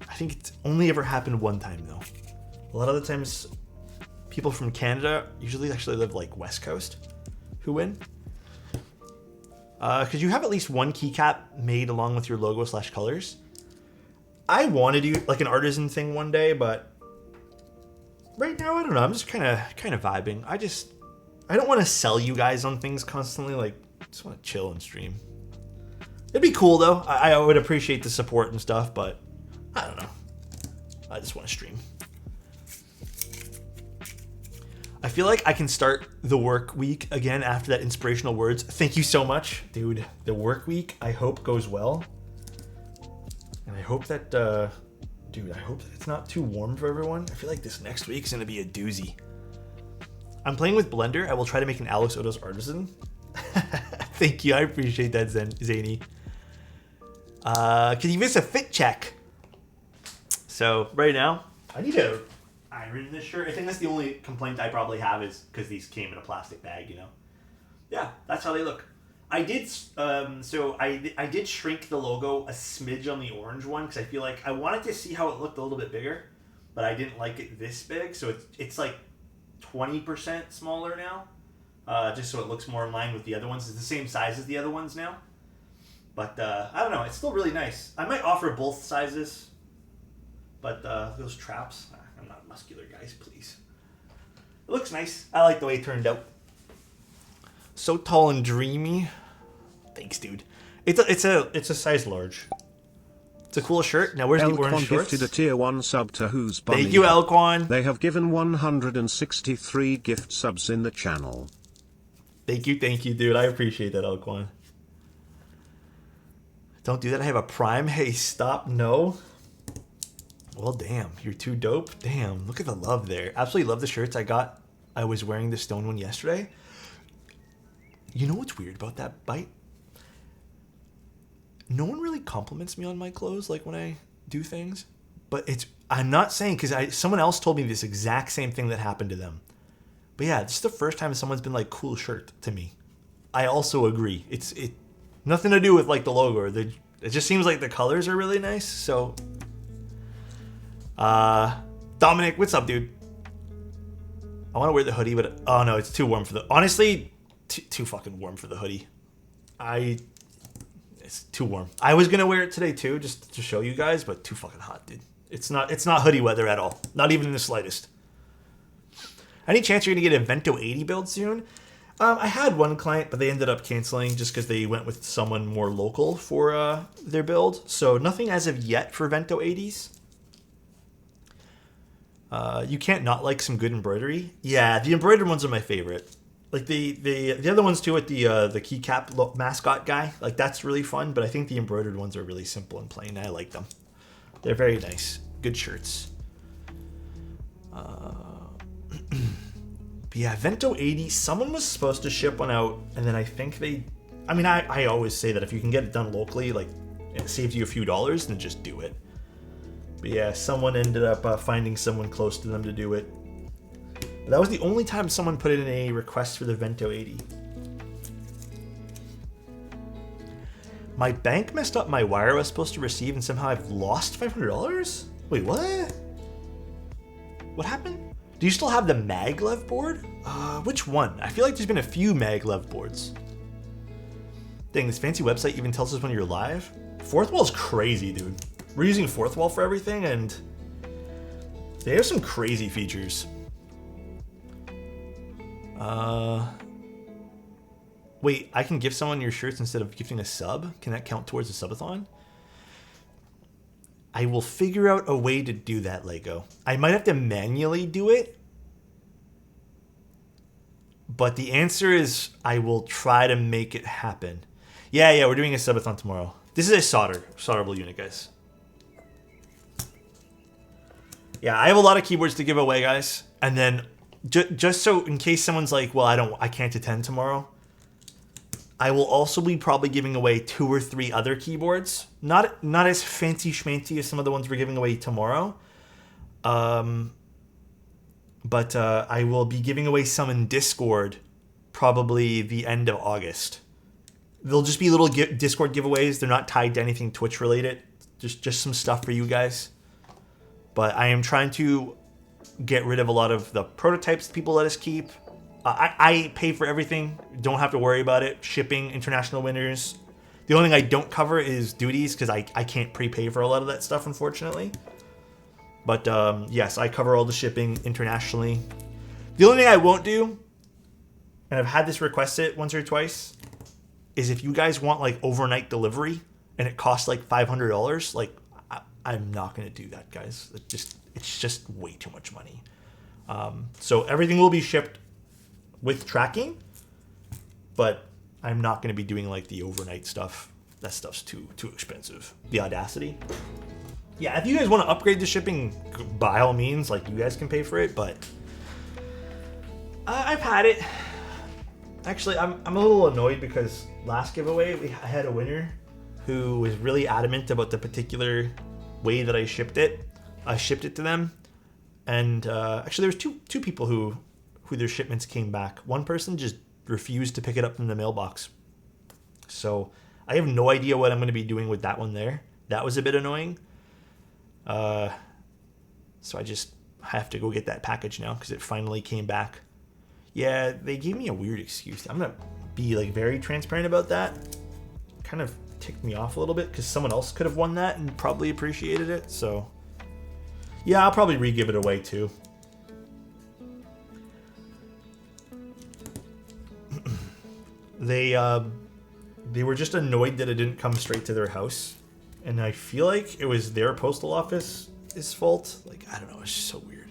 I think it's only ever happened one time though. A lot of the times, people from Canada usually actually live like West Coast who win. Because you have at least one keycap made along with your logo / colors. I want to do like an artisan thing one day, but right now I don't know. I'm just kind of vibing. I don't want to sell you guys on things constantly. Like, I just want to chill and stream. It'd be cool though. I would appreciate the support and stuff, but I don't know. I just want to stream. I feel like I can start the work week again after that inspirational words. Thank you so much, dude. The work week, I hope, goes well. And I hope that, dude, I hope that it's not too warm for everyone. I feel like this next week's going to be a doozy. I'm playing with Blender. I will try to make an Alexotos artisan. Thank you. I appreciate that, Zany. Can you give us a fit check? So right now, I need to iron this shirt. I think that's the only complaint I probably have is because these came in a plastic bag, you know? Yeah, that's how they look. I did, I did shrink the logo a smidge on the orange one because I feel like I wanted to see how it looked a little bit bigger, but I didn't like it this big. So it's like 20% smaller now, just so it looks more in line with the other ones. It's the same size as the other ones now. But I don't know. It's still really nice. I might offer both sizes. But those traps, I'm not muscular, guys, please. It looks nice. I like the way it turned out. So tall and dreamy. Thanks, dude. It's a size large. It's a cool shirt. Now, where's the orange shorts? Gifted a tier 1 sub to Who's Bunny. Thank you, Elquan. They have given 163 gift subs in the channel. Thank you, dude. I appreciate that, Elquan. Don't do that. I have a Prime. Hey, stop. No. Well, damn. You're too dope. Damn. Look at the love there. Absolutely love the shirts I got. I was wearing the stone one yesterday. You know what's weird about that bite? No one really compliments me on my clothes like when I do things. But I'm not saying because someone else told me this exact same thing that happened to them. But yeah, it's the first time someone's been like, cool shirt to me. I also agree. It's nothing to do with like the logo. It just seems like the colors are really nice. So, Dominic, what's up, dude? I want to wear the hoodie, but oh no, it's too warm for the. Honestly, too fucking warm for the hoodie. It's too warm. I was gonna wear it today too, just to show you guys, but too fucking hot, dude. It's not hoodie weather at all. Not even in the slightest. Any chance you're gonna get a Vento 80 build soon? I had one client, but they ended up canceling just because they went with someone more local for their build. So nothing as of yet for Vento 80s. You can't not like some good embroidery. Yeah, the embroidered ones are my favorite. Like the other ones too with the keycap mascot guy. Like that's really fun, but I think the embroidered ones are really simple and plain. I like them. They're very nice. Good shirts. But yeah, Vento 80, someone was supposed to ship one out, and then I think I always say that if you can get it done locally, like, it saves you a few dollars, then just do it. But yeah, someone ended up finding someone close to them to do it. But that was the only time someone put in a request for the Vento 80. My bank messed up my wire I was supposed to receive and somehow I've lost $500? Wait, what? What happened? Do you still have the maglev board? Which one? I feel like there's been a few maglev boards. Dang, this fancy website even tells us when you're live. Fourth wall's crazy, dude. We're using fourth wall for everything and they have some crazy features. Wait, I can give someone your shirts instead of gifting a sub? Can that count towards a subathon? I will figure out a way to do that, Lego. I might have to manually do it. But the answer is I will try to make it happen. Yeah, we're doing a subathon tomorrow. This is a solderable unit, guys. Yeah, I have a lot of keyboards to give away, guys. And then just so in case someone's like, well, I can't attend tomorrow. I will also be probably giving away 2 or 3 other keyboards. Not as fancy schmancy as some of the ones we're giving away tomorrow. But I will be giving away some in Discord probably the end of August. They'll just be little Discord giveaways. They're not tied to anything Twitch related. Just some stuff for you guys. But I am trying to get rid of a lot of the prototypes people let us keep. I pay for everything. Don't have to worry about it. Shipping, international winners. The only thing I don't cover is duties because I can't prepay for a lot of that stuff, unfortunately. But yes, I cover all the shipping internationally. The only thing I won't do, and I've had this requested once or twice, is if you guys want like overnight delivery and it costs like $500, like I'm not going to do that, guys. It's just way too much money. So everything will be shipped with tracking, but I'm not going to be doing like the overnight stuff. That stuff's too expensive. The Audacity. Yeah, if you guys want to upgrade the shipping, by all means, like you guys can pay for it, but I've had it. Actually, I'm a little annoyed because last giveaway I had a winner who was really adamant about the particular way that I shipped it. I shipped it to them, and actually there was two people who their shipments came back. One person just refused to pick it up from the mailbox. So I have no idea what I'm going to be doing with that one there. That was a bit annoying. So I just have to go get that package now because it finally came back. Yeah, they gave me a weird excuse. I'm going to be like very transparent about that. Kind of ticked me off a little bit because someone else could have won that and probably appreciated it. So yeah, I'll probably re-give it away too. They were just annoyed that it didn't come straight to their house, and I feel like it was their postal office's fault. Like, I don't know, it's just so weird.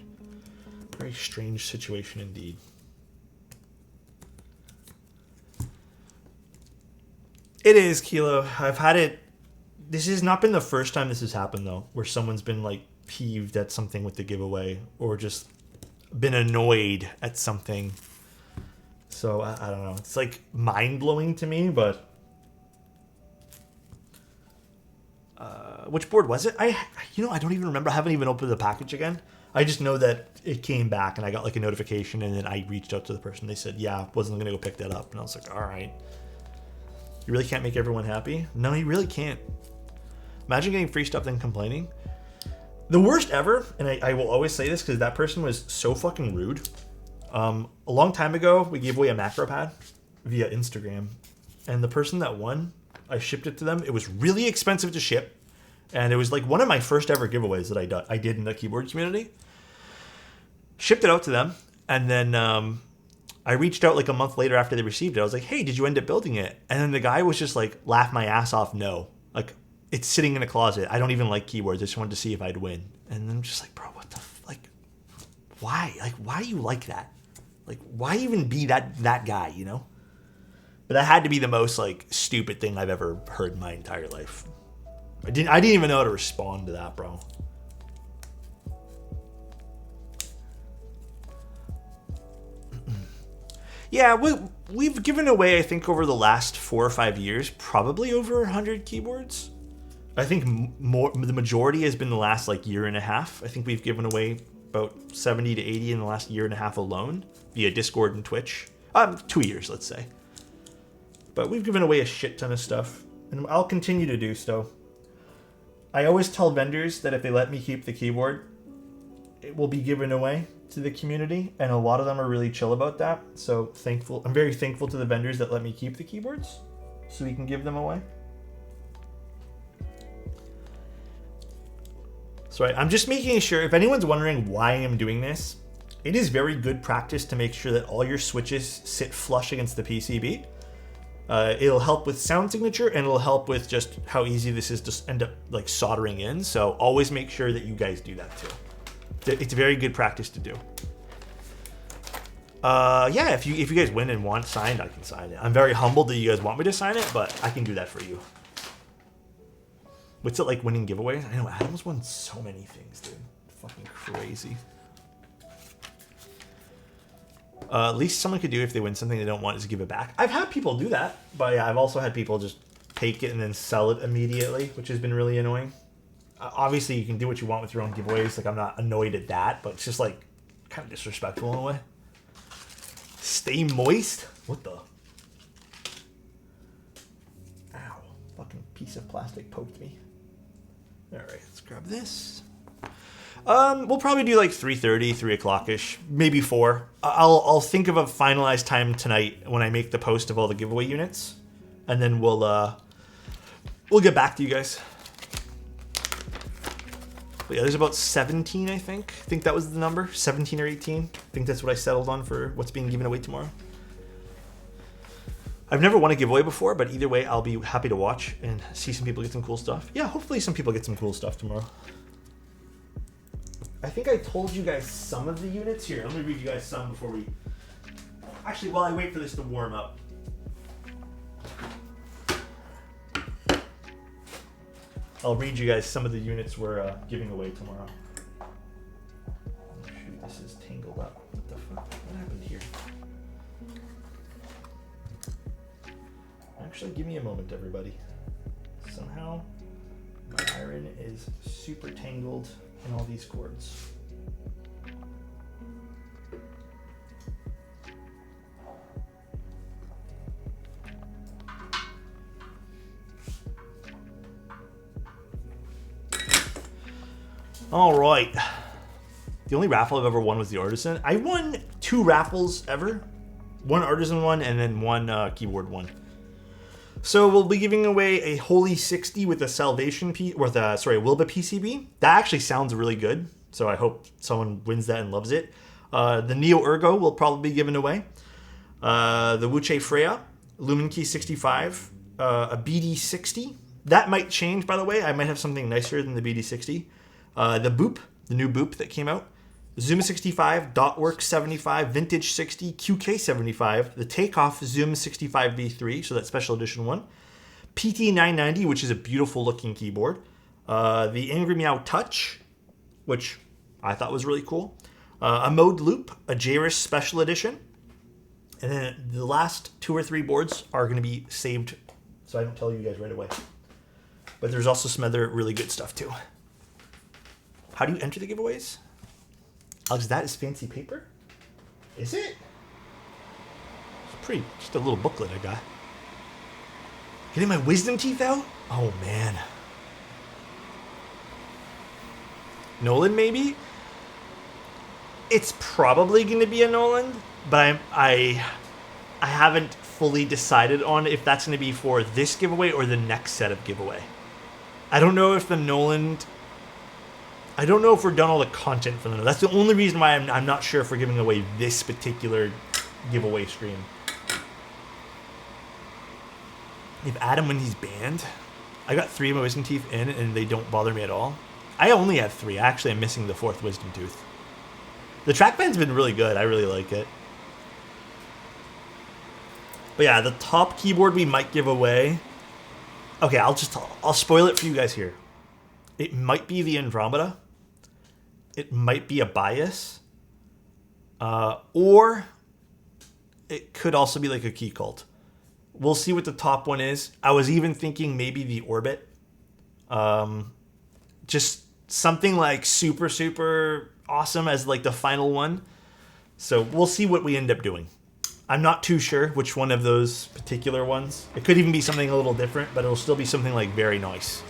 Very strange situation indeed. It is, Kilo. I've had it. This has not been the first time this has happened though, where someone's been like peeved at something with the giveaway or just been annoyed at something. So I don't know. It's like mind-blowing to me, but which board was it? I don't even remember. I haven't even opened the package again. I just know that it came back and I got like a notification, and then I reached out to the person. They said, yeah, wasn't going to go pick that up. And I was like, all right. You really can't make everyone happy? No, you really can't. Imagine getting free stuff then complaining. The worst ever, and I will always say this because that person was so fucking rude. A long time ago, we gave away a macro pad via Instagram, and the person that won, I shipped it to them. It was really expensive to ship, and it was like one of my first ever giveaways that I did in the keyboard community. Shipped it out to them, and then I reached out like a month later after they received it. I was like, hey, did you end up building it? And then the guy was just like, laugh my ass off, no. Like, it's sitting in a closet. I don't even like keyboards. I just wanted to see if I'd win. And then I'm just like, bro, what the like, why? Like, why do you like that? Like, why even be that guy, you know? But that had to be the most, like, stupid thing I've ever heard in my entire life. I didn't even know how to respond to that, bro. Yeah, we've given away, I think, over the last 4 or 5 years, probably over 100 keyboards. I think the majority has been the last like year and a half. I think we've given away about 70 to 80 in the last year and a half alone via Discord and Twitch. 2 years, let's say. But we've given away a shit ton of stuff, and I'll continue to do so. I always tell vendors that if they let me keep the keyboard, it will be given away to the community, and a lot of them are really chill about that. So I'm very thankful to the vendors that let me keep the keyboards so we can give them away. So I'm just making sure, if anyone's wondering why I'm doing this, it is very good practice to make sure that all your switches sit flush against the PCB. It'll help with sound signature, and it'll help with just how easy this is to end up like soldering in. So always make sure that you guys do that too. It's a very good practice to do. Yeah, if you guys win and want signed, I can sign it. I'm very humbled that you guys want me to sign it, but I can do that for you. What's it like winning giveaways? I know Adam's won so many things, dude. Fucking crazy. At least someone could do if they win something they don't want is give it back. I've had people do that, but yeah, I've also had people just take it and then sell it immediately, which has been really annoying. Obviously, you can do what you want with your own giveaways. Like, I'm not annoyed at that, but it's just like kind of disrespectful in a way. Stay moist? What the? Ow. Fucking piece of plastic poked me. All right, let's grab this. We'll probably do like 3:30, 3 o'clock-ish, maybe 4. I'll think of a finalized time tonight when I make the post of all the giveaway units, and then we'll get back to you guys. But yeah, there's about 17, I think. I think that was the number, 17 or 18. I think that's what I settled on for what's being given away tomorrow. I've never won a giveaway before, but either way, I'll be happy to watch and see some people get some cool stuff. Yeah, hopefully some people get some cool stuff tomorrow. I think I told you guys some of the units here. Let me read you guys some before we... Actually, while I wait for this to warm up. I'll read you guys some of the units we're giving away tomorrow. Oh, shoot, this is tangled up. What the fuck? What happened here? Actually, give me a moment, everybody. Somehow, my iron is super tangled in all these cords. All right. The only raffle I've ever won was the Artisan. I won 2 raffles ever. One Artisan one and then one keyboard one. So we'll be giving away a Holy 60 with a Salvation Wilba PCB. That actually sounds really good. So I hope someone wins that and loves it. The Neo Ergo will probably be given away. The Wuche Freya, Lumen Key 65, a BD60. That might change, by the way. I might have something nicer than the BD60. The Boop, the new Boop that came out. Zoom 65, Dotworks 75, Vintage 60, QK 75, the Takeoff Zoom 65 V3, so that special edition one. PT 990, which is a beautiful looking keyboard. The Angry Meow Touch, which I thought was really cool. A Mode Loop, a Jairus special edition. And then the last 2 or 3 boards are going to be saved, so I don't tell you guys right away. But there's also some other really good stuff too. How do you enter the giveaways? Alex, that is fancy paper? Is it? It's pretty, just a little booklet I got. Getting my wisdom teeth out? Oh, man. Nolan, maybe? It's probably going to be a Nolan, but I haven't fully decided on if that's going to be for this giveaway or the next set of giveaway. I don't know if the Nolan... I don't know if we're done all the content for them. That's the only reason why I'm not sure if we're giving away this particular giveaway stream. If Adam, when he's banned, I got 3 of my wisdom teeth in and they don't bother me at all. I only have 3. Actually, I'm missing the 4th wisdom tooth. The trackpad's been really good. I really like it. But yeah, the top keyboard we might give away. Okay, I'll spoil it for you guys here. It might be the Andromeda. It might be a Bias. Or it could also be like a Key Cult. We'll see what the top one is. I was even thinking maybe the Orbit. Just something like super, super awesome as like the final one. So we'll see what we end up doing. I'm not too sure which one of those particular ones. It could even be something a little different, but it'll still be something like very nice.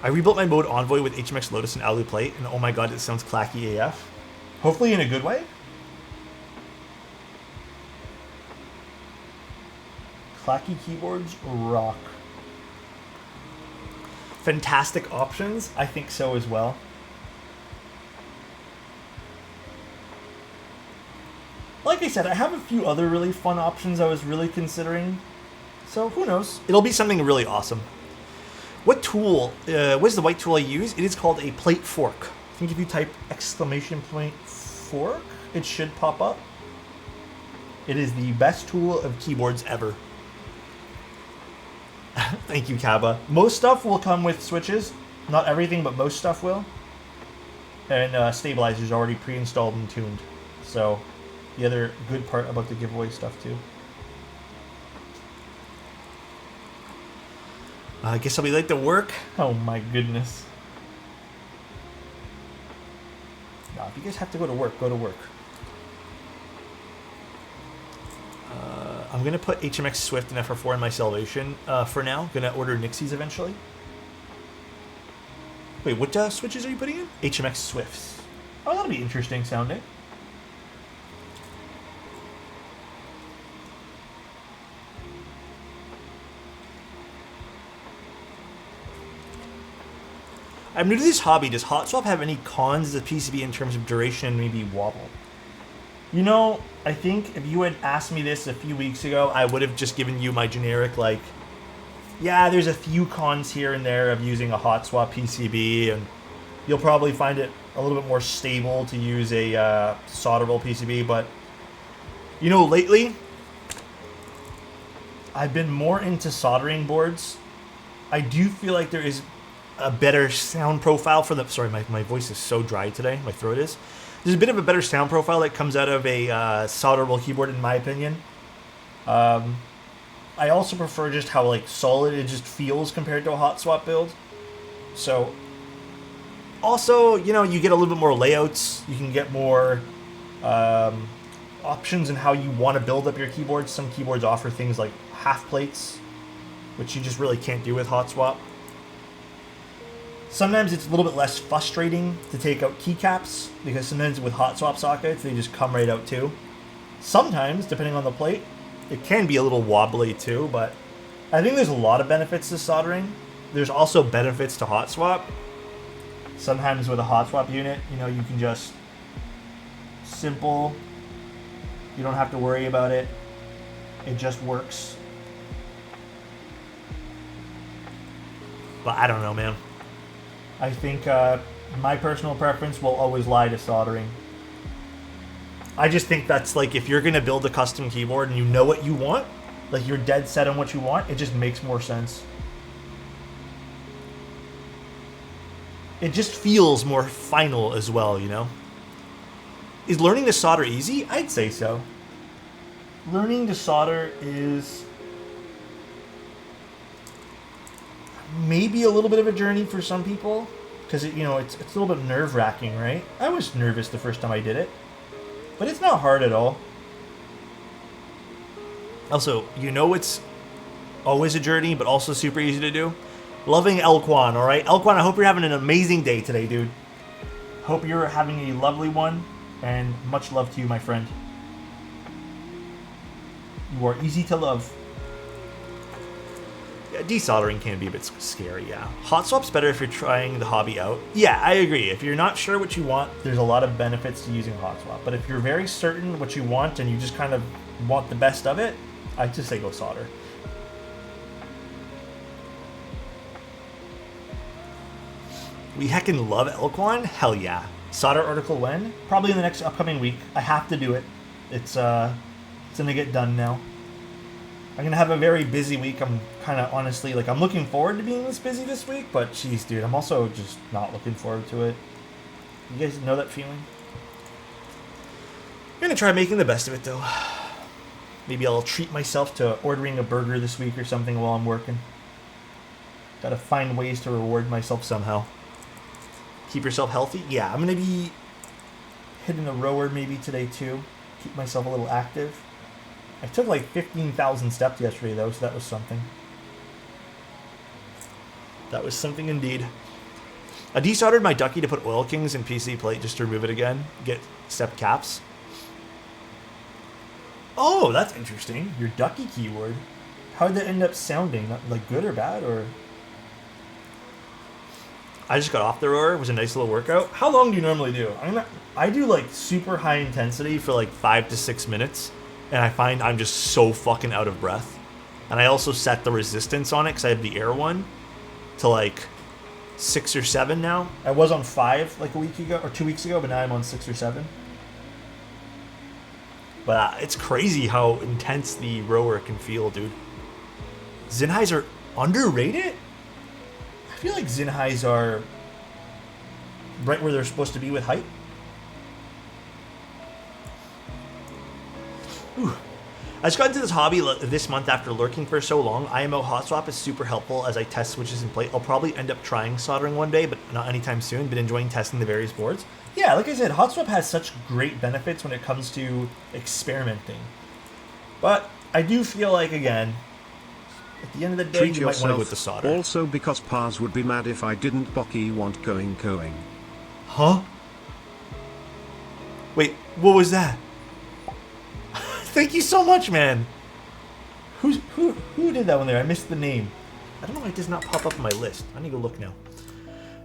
I rebuilt my mode Envoy with HMX Lotus and Alu Plate, and oh my god, it sounds clacky AF. Hopefully in a good way. Clacky keyboards rock. Fantastic options? I think so as well. Like I said, I have a few other really fun options I was really considering. So who knows? It'll be something really awesome. What tool, what is the white tool I use? It is called a plate fork. I think if you type exclamation point fork, it should pop up. It is the best tool of keyboards ever. Thank you, Kaba. Most stuff will come with switches. Not everything, but most stuff will. And stabilizers already pre-installed and tuned. So the other good part about the giveaway stuff too. I guess I'll be late to work. Oh my goodness. Nah, if you guys have to go to work, go to work. I'm going to put HMX Swift and FR4 in my Salvation for now. I'm going to order Nixies eventually. Wait, what switches are you putting in? HMX Swifts. Oh, that'll be interesting sounding. I'm new to this hobby. Does hot swap have any cons as a PCB in terms of duration and maybe wobble? You know, I think if you had asked me this a few weeks ago, I would have just given you my generic, like, yeah, there's a few cons here and there of using a hot swap PCB, and you'll probably find it a little bit more stable to use a solderable PCB, but, you know, lately, I've been more into soldering boards. I do feel like there is a better sound profile for the... Sorry, my voice is so dry today. My throat is. There's a bit of a better sound profile that comes out of a solderable keyboard, in my opinion. I also prefer just how like solid it just feels compared to a hot swap build. So, also, you know, you get a little bit more layouts. You can get more options in how you want to build up your keyboards. Some keyboards offer things like half plates, which you just really can't do with hot swap. Sometimes it's a little bit less frustrating to take out keycaps, because sometimes with hot swap sockets, they just come right out too. Sometimes, depending on the plate, it can be a little wobbly too, but I think there's a lot of benefits to soldering. There's also benefits to hot swap. Sometimes with a hot swap unit, you know, you can just simple, you don't have to worry about it. It just works. But I don't know, man. I think my personal preference will always lie to soldering. I just think that's like, if you're going to build a custom keyboard and you know what you want, like you're dead set on what you want, it just makes more sense. It just feels more final as well, you know? Is learning to solder easy? I'd say so. Learning to solder is maybe a little bit of a journey for some people, because you know, it's a little bit nerve-wracking, right? I was nervous the first time I did it, but it's not hard at all. Also, you know, it's always a journey, but also super easy to do. Loving Elquan, all right? Elquan, I hope you're having an amazing day today, dude. Hope you're having a lovely one, and much love to you, my friend. You are easy to love. Yeah, desoldering can be a bit scary, yeah. Hot swap's better if you're trying the hobby out. Yeah, I agree. If you're not sure what you want, there's a lot of benefits to using hot swap. But if you're very certain what you want and you just kind of want the best of it, I'd just say go solder. We heckin' love Elquan? Hell yeah. Solder article when? Probably in the next upcoming week. I have to do it. It's gonna get done now. I'm gonna have a very busy week. I'm kind of honestly, like, I'm looking forward to being this busy this week, but geez, dude, I'm also just not looking forward to it. You guys know that feeling? I'm gonna try making the best of it, though. Maybe I'll treat myself to ordering a burger this week or something while I'm working. Gotta find ways to reward myself somehow. Keep yourself healthy? Yeah, I'm gonna be hitting a rower maybe today too. Keep myself a little active. I took like 15,000 steps yesterday though, so that was something. That was something indeed. I desoldered my ducky to put oil kings in PC plate just to remove it again. Get step caps. Oh, that's interesting. Your ducky keyword. How did that end up sounding? Like good or bad or? I just got off the rower. It was a nice little workout. How long do you normally do? I do like super high intensity for like 5 to 6 minutes, and I find I'm just so fucking out of breath. And I also set the resistance on it because I have the air one to like 6 or 7 now. I was on 5 like a week ago or 2 weeks ago, but now I'm on 6 or 7. But it's crazy how intense the rower can feel, dude. Zinhais are underrated? I feel like Zinhais are right where they're supposed to be with height. Ooh. I just got into this hobby this month after lurking for so long. IMO hot swap is super helpful as I test switches in plate. I'll probably end up trying soldering one day, but not anytime soon. Been enjoying testing the various boards. Yeah, like I said, hot swap has such great benefits when it comes to experimenting. But I do feel like, again, at the end of the day, Treat you might want to go with the yourself. solder. Also, because Pars would be mad if I didn't Bocky want going. Huh? Wait, what was that? Thank you so much, man. Who did that one there? I missed the name. I don't know why it does not pop up on my list. I need to go look now.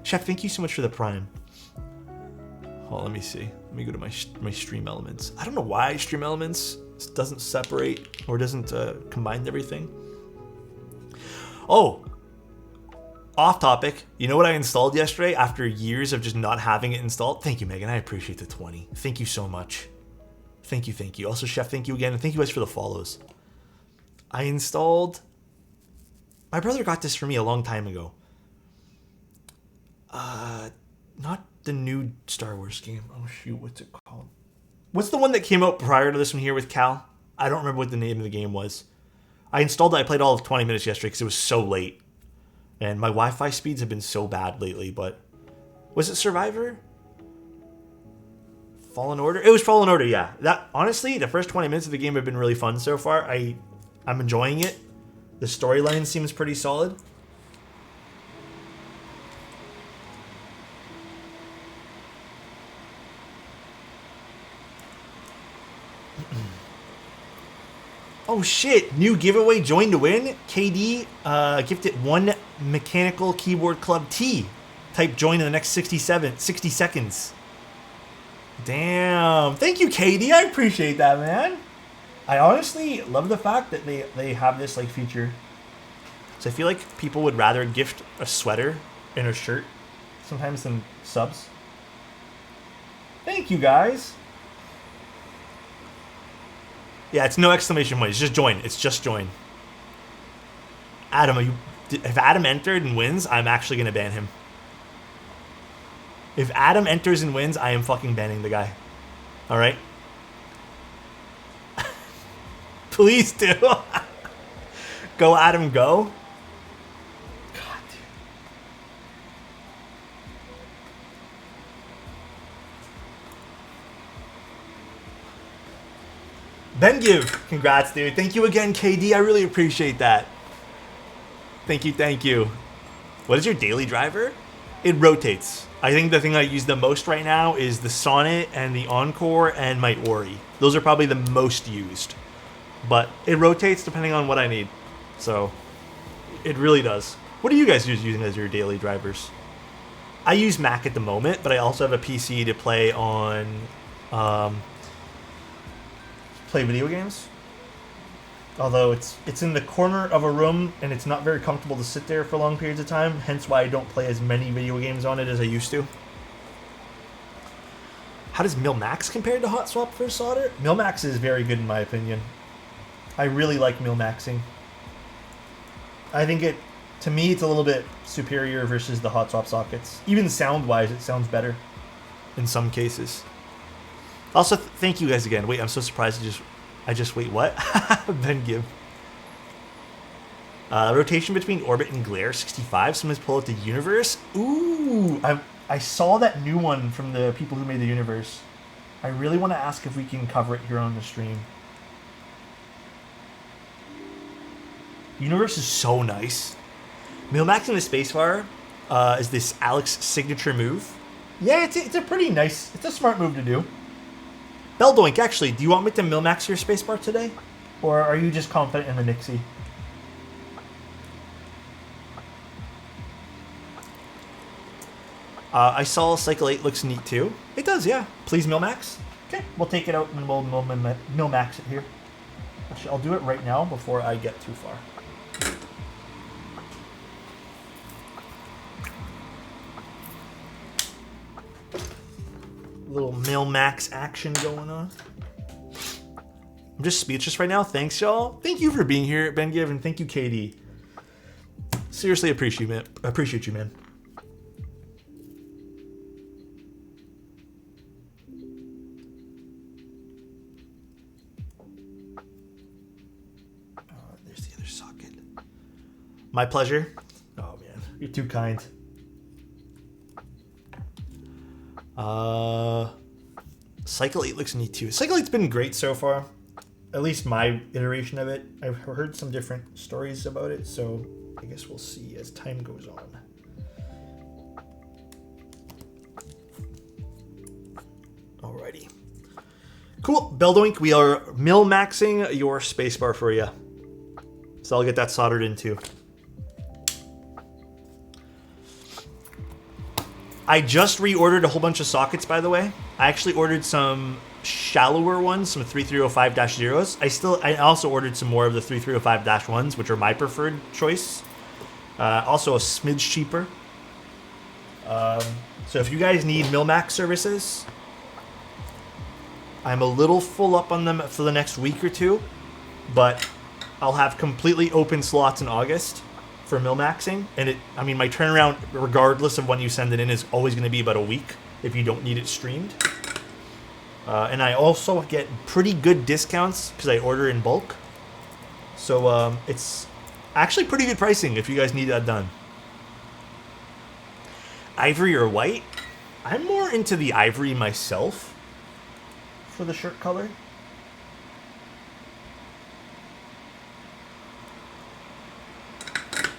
Chef, thank you so much for the Prime. Oh, let me see. Let me go to my stream elements. I don't know why stream elements doesn't separate or doesn't combine everything. Oh, off topic. You know what I installed yesterday after years of just not having it installed? Thank you, Megan. I appreciate the 20. Thank you so much. Thank you, thank you. Also, Chef, thank you again. And thank you guys for the follows. I installed... My brother got this for me a long time ago. Not the new Star Wars game. Oh, shoot. What's it called? What's the one that came out prior to this one here with Cal? I don't remember what the name of the game was. I installed it. I played all of 20 minutes yesterday because it was so late. And my Wi-Fi speeds have been so bad lately, but... Was it Survivor? Fallen Order? It was Fallen Order, yeah. That honestly, the first 20 minutes of the game have been really fun so far. I'm enjoying it. The storyline seems pretty solid. Oh shit, new giveaway, join to win. KD gifted 1 Mechanical Keyboard Club T. Type join in the next 60 seconds. Damn. Thank you, KD. I appreciate that, man. I honestly love the fact that they have this like feature. So I feel like people would rather gift a sweater and a shirt sometimes than subs. Thank you, guys. Yeah, it's no exclamation point. It's just join. It's just join. Adam, if Adam entered and wins, I'm actually going to ban him. If Adam enters and wins, I am fucking banning the guy. All right? Please do. Go, Adam, go. God, dude. Ben Give. Congrats, dude. Thank you again, KD. I really appreciate that. Thank you, thank you. What is your daily driver? It rotates. I think the thing I use the most right now is the Sonnet and the Encore and my Ori. Those are probably the most used. But it rotates depending on what I need. So, it really does. What are you guys using as your daily drivers? I use Mac at the moment, but I also have a PC to play on... play video games. Although it's in the corner of a room and it's not very comfortable to sit there for long periods of time, hence why I don't play as many video games on it as I used to. How does Mil-Max compare to Hot Swap for solder? Mil-Max is very good in my opinion. I really like Mil-Maxing. I think to me it's a little bit superior versus the Hot Swap sockets. Even sound-wise, it sounds better in some cases. Also, thank you guys again. Wait, I'm so surprised I just I just wait, what? Ben give. Rotation between orbit and glare, 65. Someone's pull out the universe. Ooh, I saw that new one from the people who made the universe. I really want to ask if we can cover it here on the stream. Universe is so nice. Milmaxing the spacebar is this Alex signature move. Yeah, it's a pretty nice, it's a smart move to do. Beldoink, actually, do you want me to Milmax your spacebar today? Or are you just confident in the Nixie? I saw Cycle 8 looks neat too. It does, yeah. Please Milmax. Okay, we'll take it out and we'll Milmax it here. Actually, I'll do it right now before I get too far. Little Milmax action going on. I'm just speechless right now. Thanks, y'all. Thank you for being here, Ben Giv, and thank you, KD. Seriously appreciate you, man. There's the other socket. My pleasure. Oh man, you're too kind. Cycle 8 looks neat too. Cycle 8's been great so far. At least my iteration of it. I've heard some different stories about it, so I guess we'll see as time goes on. Alrighty. Cool. Beldoink, we are Milmaxing your spacebar for you. So I'll get that soldered in too. I just reordered a whole bunch of sockets, by the way. I actually ordered some shallower ones, some 3305-0s. I also ordered some more of the 3305-1s, which are my preferred choice. Also a smidge cheaper. So if you guys need Milmax services, I'm a little full up on them for the next week or two, but I'll have completely open slots in August for Milmaxing, and my turnaround, regardless of when you send it in, is always going to be about a week if you don't need it streamed. And I also get pretty good discounts because I order in bulk. So it's actually pretty good pricing if you guys need that done. Ivory or white? I'm more into the ivory myself for the shirt color.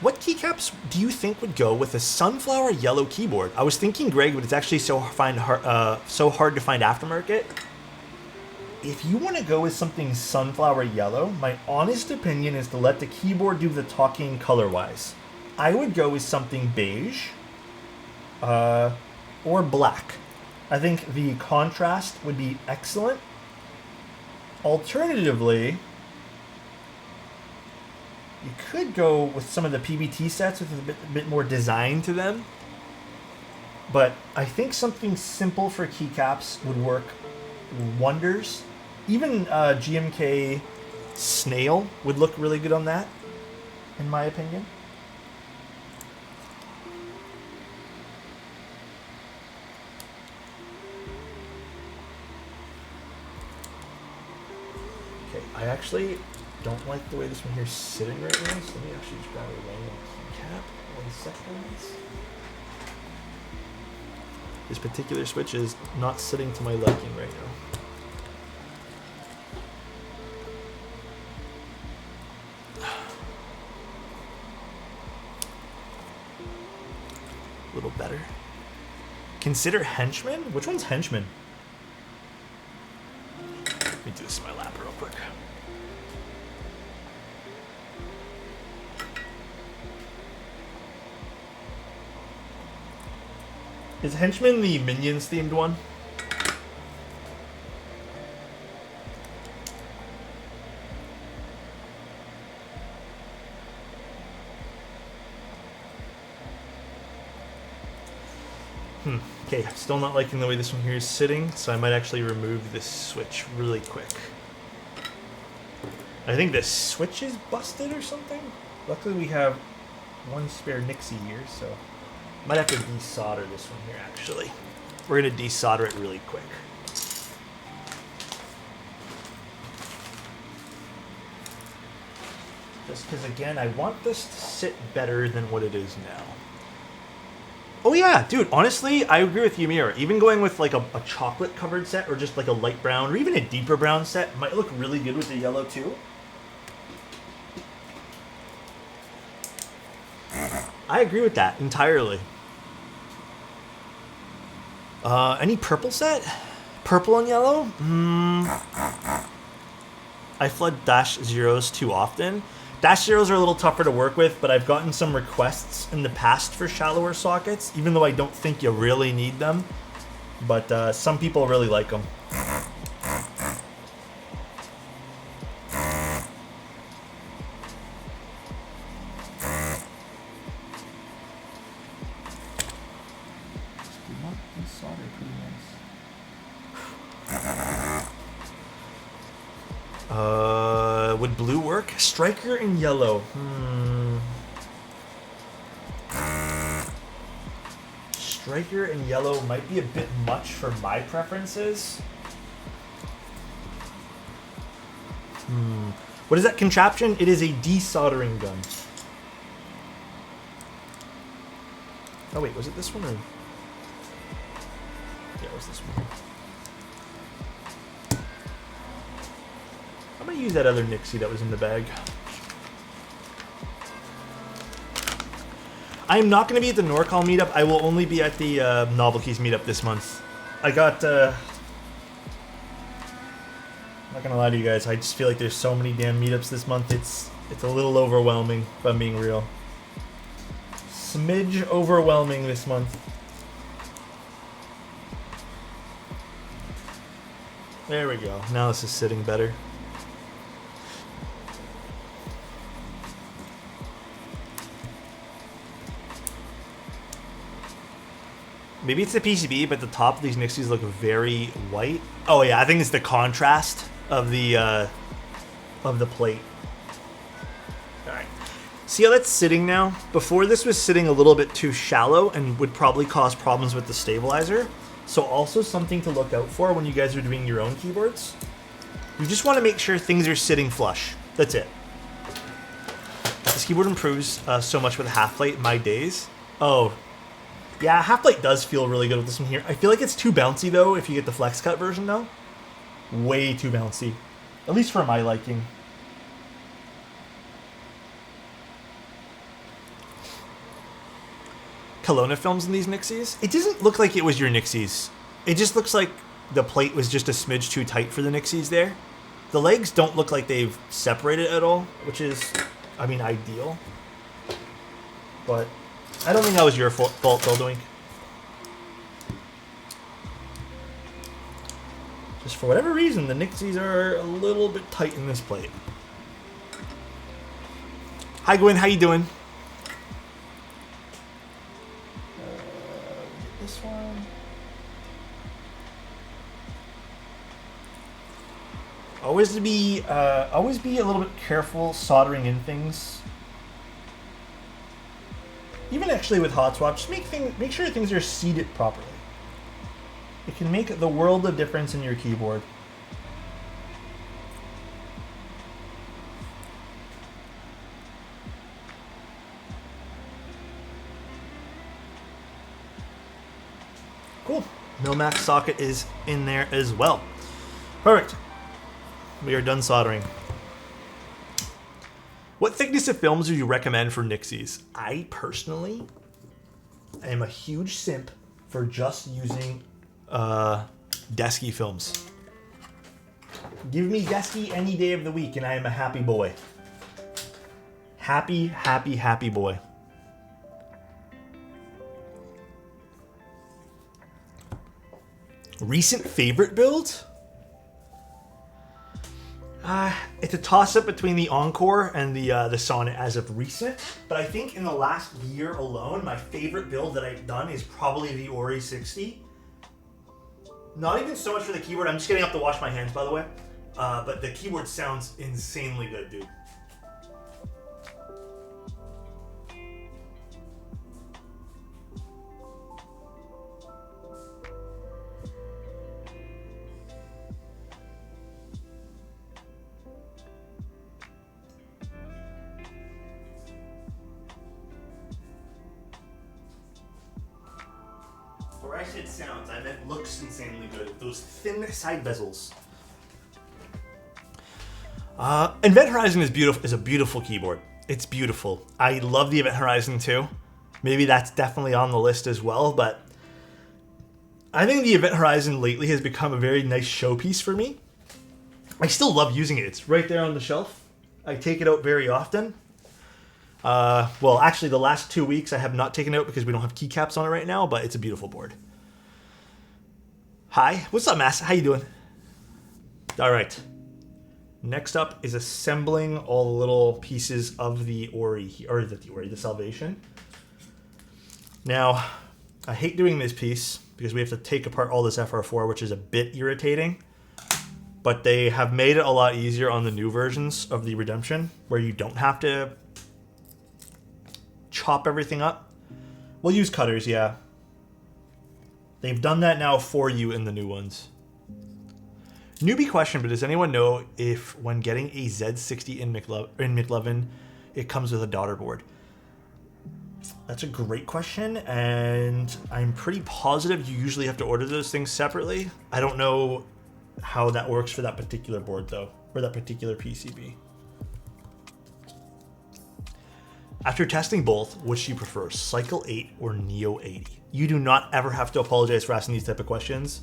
What keycaps do you think would go with a sunflower yellow keyboard? I was thinking Greg, but it's actually so hard to find aftermarket. If you want to go with something sunflower yellow, my honest opinion is to let the keyboard do the talking color-wise. I would go with something beige or black. I think the contrast would be excellent. Alternatively, you could go with some of the PBT sets with a bit more design to them. But I think something simple for keycaps would work wonders. Even GMK Snail would look really good on that, in my opinion. Okay, I actually don't like the way this one here is sitting right now, so let me actually just grab a random keycap. 1 second. This particular switch is not sitting to my liking right now. A little better. Consider Henchman? Which one's Henchman? Let me do this in my lap real quick. Is Henchman the Minions themed one? Okay, still not liking the way this one here is sitting, so I might actually remove this switch really quick. I think this switch is busted or something. Luckily we have one spare Nixie here, so might have to desolder this one here actually. We're gonna desolder it really quick. Just because, again, I want this to sit better than what it is now. Oh yeah, dude, honestly, I agree with you, Mira. Even going with like a chocolate covered set or just like a light brown or even a deeper brown set might look really good with the yellow too. I agree with that entirely. Any purple set? Purple and yellow? I flood dash zeros too often. Dash zeros are a little tougher to work with, but I've gotten some requests in the past for shallower sockets, even though I don't think you really need them. But some people really like them. Would blue work? Striker and yellow. Striker and yellow might be a bit much for my preferences. What is that contraption? It is a desoldering gun. Oh wait, was it this one or? Yeah, it was this one. I'm gonna use that other Nixie that was in the bag. I am not going to be at the NorCal meetup. I will only be at the Novelties meetup this month. I got... I'm not going to lie to you guys. I just feel like there's so many damn meetups this month. It's a little overwhelming, if I'm being real. Smidge overwhelming this month. There we go. Now this is sitting better. Maybe it's the PCB, but the top of these Nixies look very white. Oh yeah, I think it's the contrast of the plate. All right, see how that's sitting now? Before this was sitting a little bit too shallow and would probably cause problems with the stabilizer. So also something to look out for when you guys are doing your own keyboards. You just want to make sure things are sitting flush. That's it. This keyboard improves so much with a half plate in my days. Oh. Yeah, half-plate does feel really good with this one here. I feel like it's too bouncy, though, if you get the flex cut version, though. Way too bouncy. At least for my liking. Kelowna films in these Nixies. It doesn't look like it was your Nixies. It just looks like the plate was just a smidge too tight for the Nixies there. The legs don't look like they've separated at all, which is, I mean, ideal. But... I don't think that was your fault, Goldwink. Just for whatever reason, the Nixies are a little bit tight in this plate. Hi, Gwen. How you doing? This one. Always be a little bit careful soldering in things. Even actually with hot swap, just make sure things are seated properly. It can make the world of difference in your keyboard. Cool. Milmax socket is in there as well. Perfect. We are done soldering. What thickness of films do you recommend for Nixies? I personally am a huge simp for just using Desky films. Give me Desky any day of the week and I am a happy boy. Happy, happy, happy boy. Recent favorite build? It's a toss-up between the Encore and the Sonnet as of recent, but I think in the last year alone, my favorite build that I've done is probably the Ori 60. Not even so much for the keyboard. I'm just getting up to wash my hands, by the way. But the keyboard sounds insanely good, dude. I said sounds, I meant looks insanely good. Those thin side bezels. Event Horizon is beautiful. Is a beautiful keyboard. It's beautiful. I love the Event Horizon too. Maybe that's definitely on the list as well, but I think the Event Horizon lately has become a very nice showpiece for me. I still love using it. It's right there on the shelf. I take it out very often. Well, actually, the last 2 weeks I have not taken it out because we don't have keycaps on it right now, but it's a beautiful board. Hi, what's up, Mass? How you doing? All right. Next up is assembling all the little pieces of the the Salvation. Now, I hate doing this piece because we have to take apart all this FR4, which is a bit irritating. But they have made it a lot easier on the new versions of the Redemption, where you don't have to chop everything up. We'll use cutters, yeah. They've done that now for you in the new ones. Newbie question, but does anyone know if when getting a Z60 in McLovin, it comes with a daughter board? That's a great question, and I'm pretty positive you usually have to order those things separately. I don't know how that works for that particular board, though, or that particular PCB. After testing both, which do you prefer, Cycle 8 or Neo 80? You do not ever have to apologize for asking these type of questions.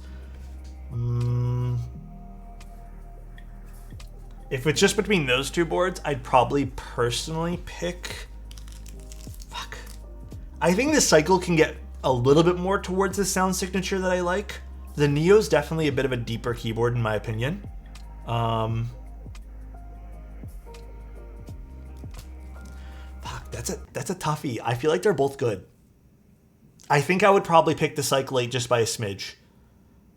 If it's just between those two boards, I'd probably personally pick... Fuck. I think the Cycle can get a little bit more towards the sound signature that I like. The Neo's definitely a bit of a deeper keyboard in my opinion. Fuck, that's a toughie. I feel like they're both good. I think I would probably pick the Cycle 8 just by a smidge.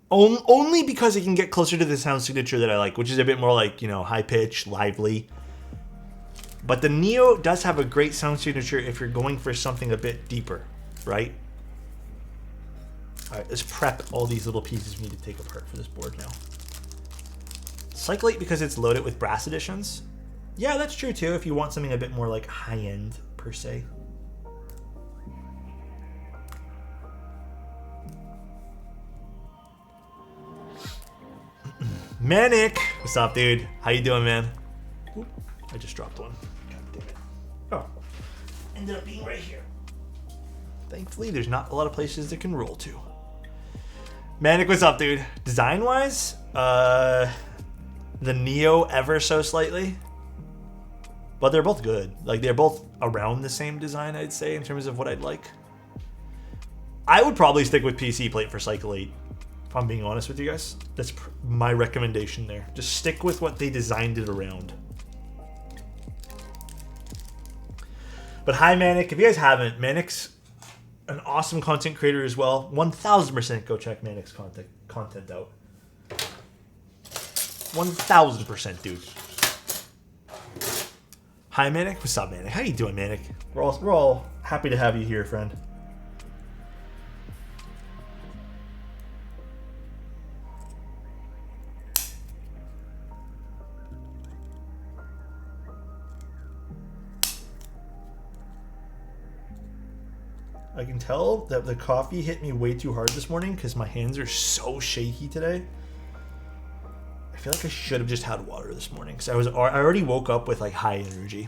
Only because it can get closer to the sound signature that I like, which is a bit more like, you know, high pitch, lively. But the Neo does have a great sound signature if you're going for something a bit deeper, right? All right, let's prep all these little pieces we need to take apart for this board now. Cycle 8 because it's loaded with brass additions. Yeah, that's true too, if you want something a bit more like high-end, per se. Manic! What's up, dude? How you doing, man? Oop, I just dropped one. God damn it. Oh, ended up being right here. Thankfully, there's not a lot of places that can roll to. Manic, what's up, dude? Design-wise, the Neo ever so slightly. But they're both good. Like, they're both around the same design, I'd say, in terms of what I'd like. I would probably stick with PC plate for Cycle 8. If I'm being honest with you guys, that's my recommendation there. Just stick with what they designed it around. But hi, Manic. If you guys haven't, Manic's an awesome content creator as well. 1000% go check Manic's content out. 1000%, dude. Hi, Manic. What's up, Manic? How you doing, Manic? We're all happy to have you here, friend. I can tell that the coffee hit me way too hard this morning because my hands are so shaky today. I feel like I should have just had water this morning because I already woke up with like high energy.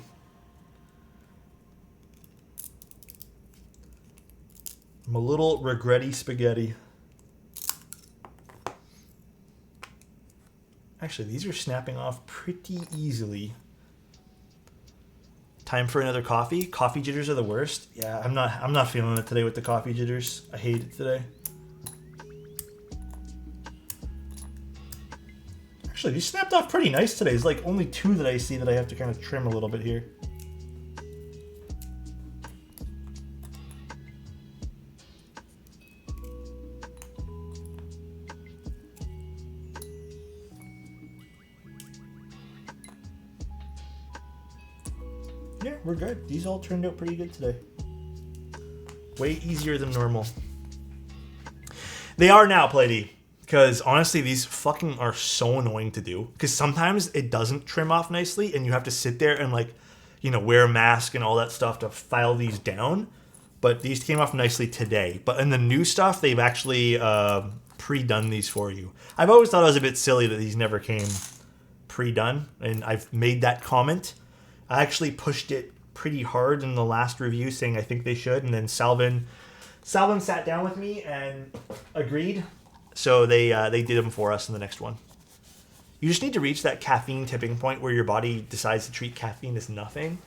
I'm a little regretty spaghetti. Actually, these are snapping off pretty easily. Time for another coffee. Coffee jitters are the worst. Yeah, I'm not feeling it today with the coffee jitters. I hate it today. Actually, these snapped off pretty nice today. There's like only two that I see that I have to kind of trim a little bit here. Yeah, we're good. These all turned out pretty good today. Way easier than normal. They are now, Plady. Because honestly, these fucking are so annoying to do. Because sometimes it doesn't trim off nicely and you have to sit there and like, you know, wear a mask and all that stuff to file these down. But these came off nicely today. But in the new stuff, they've actually pre-done these for you. I've always thought it was a bit silly that these never came pre-done, and I've made that comment. I actually pushed it pretty hard in the last review, saying I think they should, and then Salvin sat down with me and agreed. So they did them for us in the next one. You just need to reach that caffeine tipping point where your body decides to treat caffeine as nothing.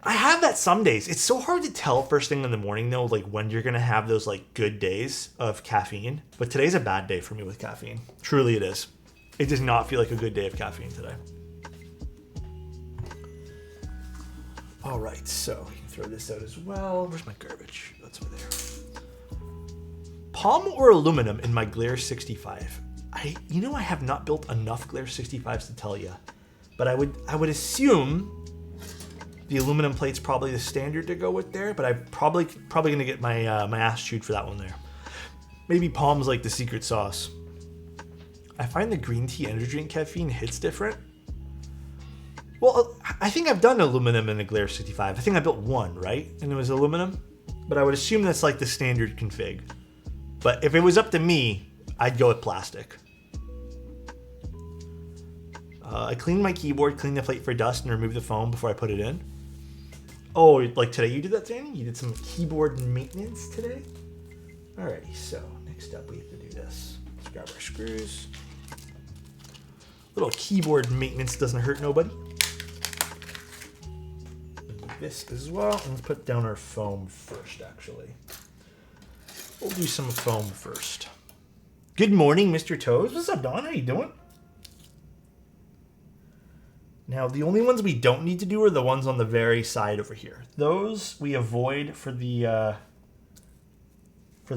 I have that some days. It's so hard to tell first thing in the morning, though, like when you're going to have those like good days of caffeine. But today's a bad day for me with caffeine. Truly it is. It does not feel like a good day of caffeine today. All right, so we can throw this out as well. Where's my garbage? That's over there. Palm or aluminum in my Glare 65? I have not built enough Glare 65s to tell you, but I would assume the aluminum plate's probably the standard to go with there, but I'm probably gonna get my my ass chewed for that one there. Maybe Palm's like the secret sauce. I find the green tea energy drink caffeine hits different. Well, I think I've done aluminum in a Glare 65. I think I built one, right? And it was aluminum, but I would assume that's like the standard config. But if it was up to me, I'd go with plastic. I cleaned my keyboard, cleaned the plate for dust, and removed the foam before I put it in. Oh, like today you did that, Danny? You did some keyboard maintenance today? Alrighty, so next up we have to do this. Let's grab our screws. Little keyboard maintenance doesn't hurt nobody. Do this as well, and let's put down our foam first, actually. We'll do some foam first. Good morning, Mr. Toes. What's up, Don? How you doing? Now, the only ones we don't need to do are the ones on the very side over here. Those we avoid for the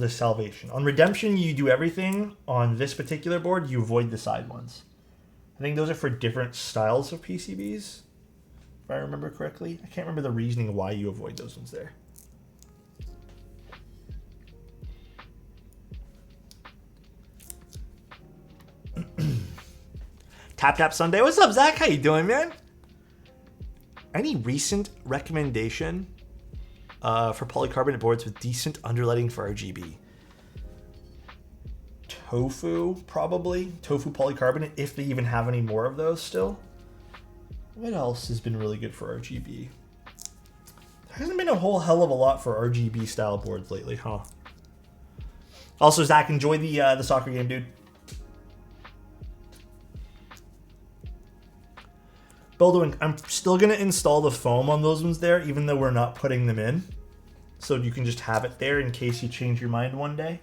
salvation. On Redemption, you do everything. On this particular board, you avoid the side ones. I think those are for different styles of PCBs, if I remember correctly. I can't remember the reasoning why you avoid those ones there. Tap Tap Sunday. What's up, Zach? How you doing, man? Any recent recommendation for polycarbonate boards with decent underlighting for RGB? Tofu, probably. Tofu polycarbonate, if they even have any more of those still. What else has been really good for RGB? There hasn't been a whole hell of a lot for RGB style boards lately, huh? Also, Zach, enjoy the soccer game, dude. Building, I'm still going to install the foam on those ones there, even though we're not putting them in. So you can just have it there in case you change your mind one day.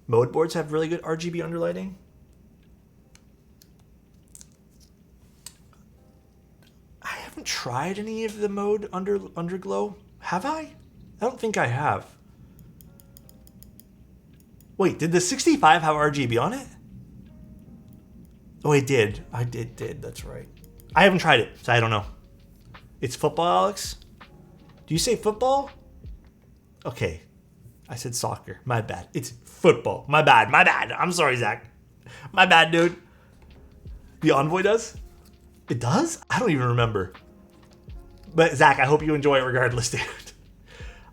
Mode boards have really good RGB underlighting. I haven't tried any of the mode underglow. Have I? I don't think I have. Wait, did the 65 have RGB on it? Oh, I did. I did. That's right. I haven't tried it, so I don't know. It's football, Alex? Do you say football? Okay. I said soccer. My bad. It's football. My bad. I'm sorry, Zach. My bad, dude. The Envoy does? It does? I don't even remember. But, Zach, I hope you enjoy it regardless, dude.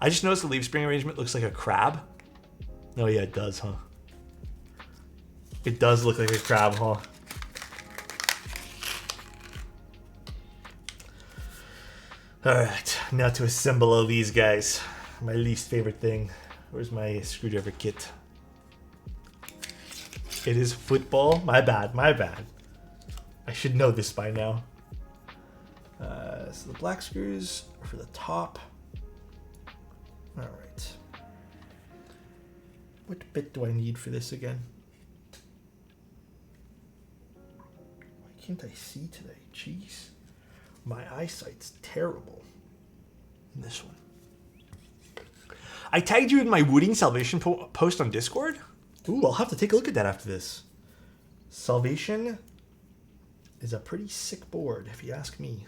I just noticed the leaf spring arrangement looks like a crab. Oh, yeah, it does, huh? It does look like a crab, huh? Alright, now to assemble all these guys. My least favorite thing. Where's my screwdriver kit? It is football. My bad. I should know this by now. So the black screws are for the top. Alright. What bit do I need for this again? Why can't I see today? Jeez. My eyesight's terrible. This one. I tagged you in my Wooding Salvation post on Discord. Ooh, I'll have to take a look at that after this. Salvation is a pretty sick board, if you ask me.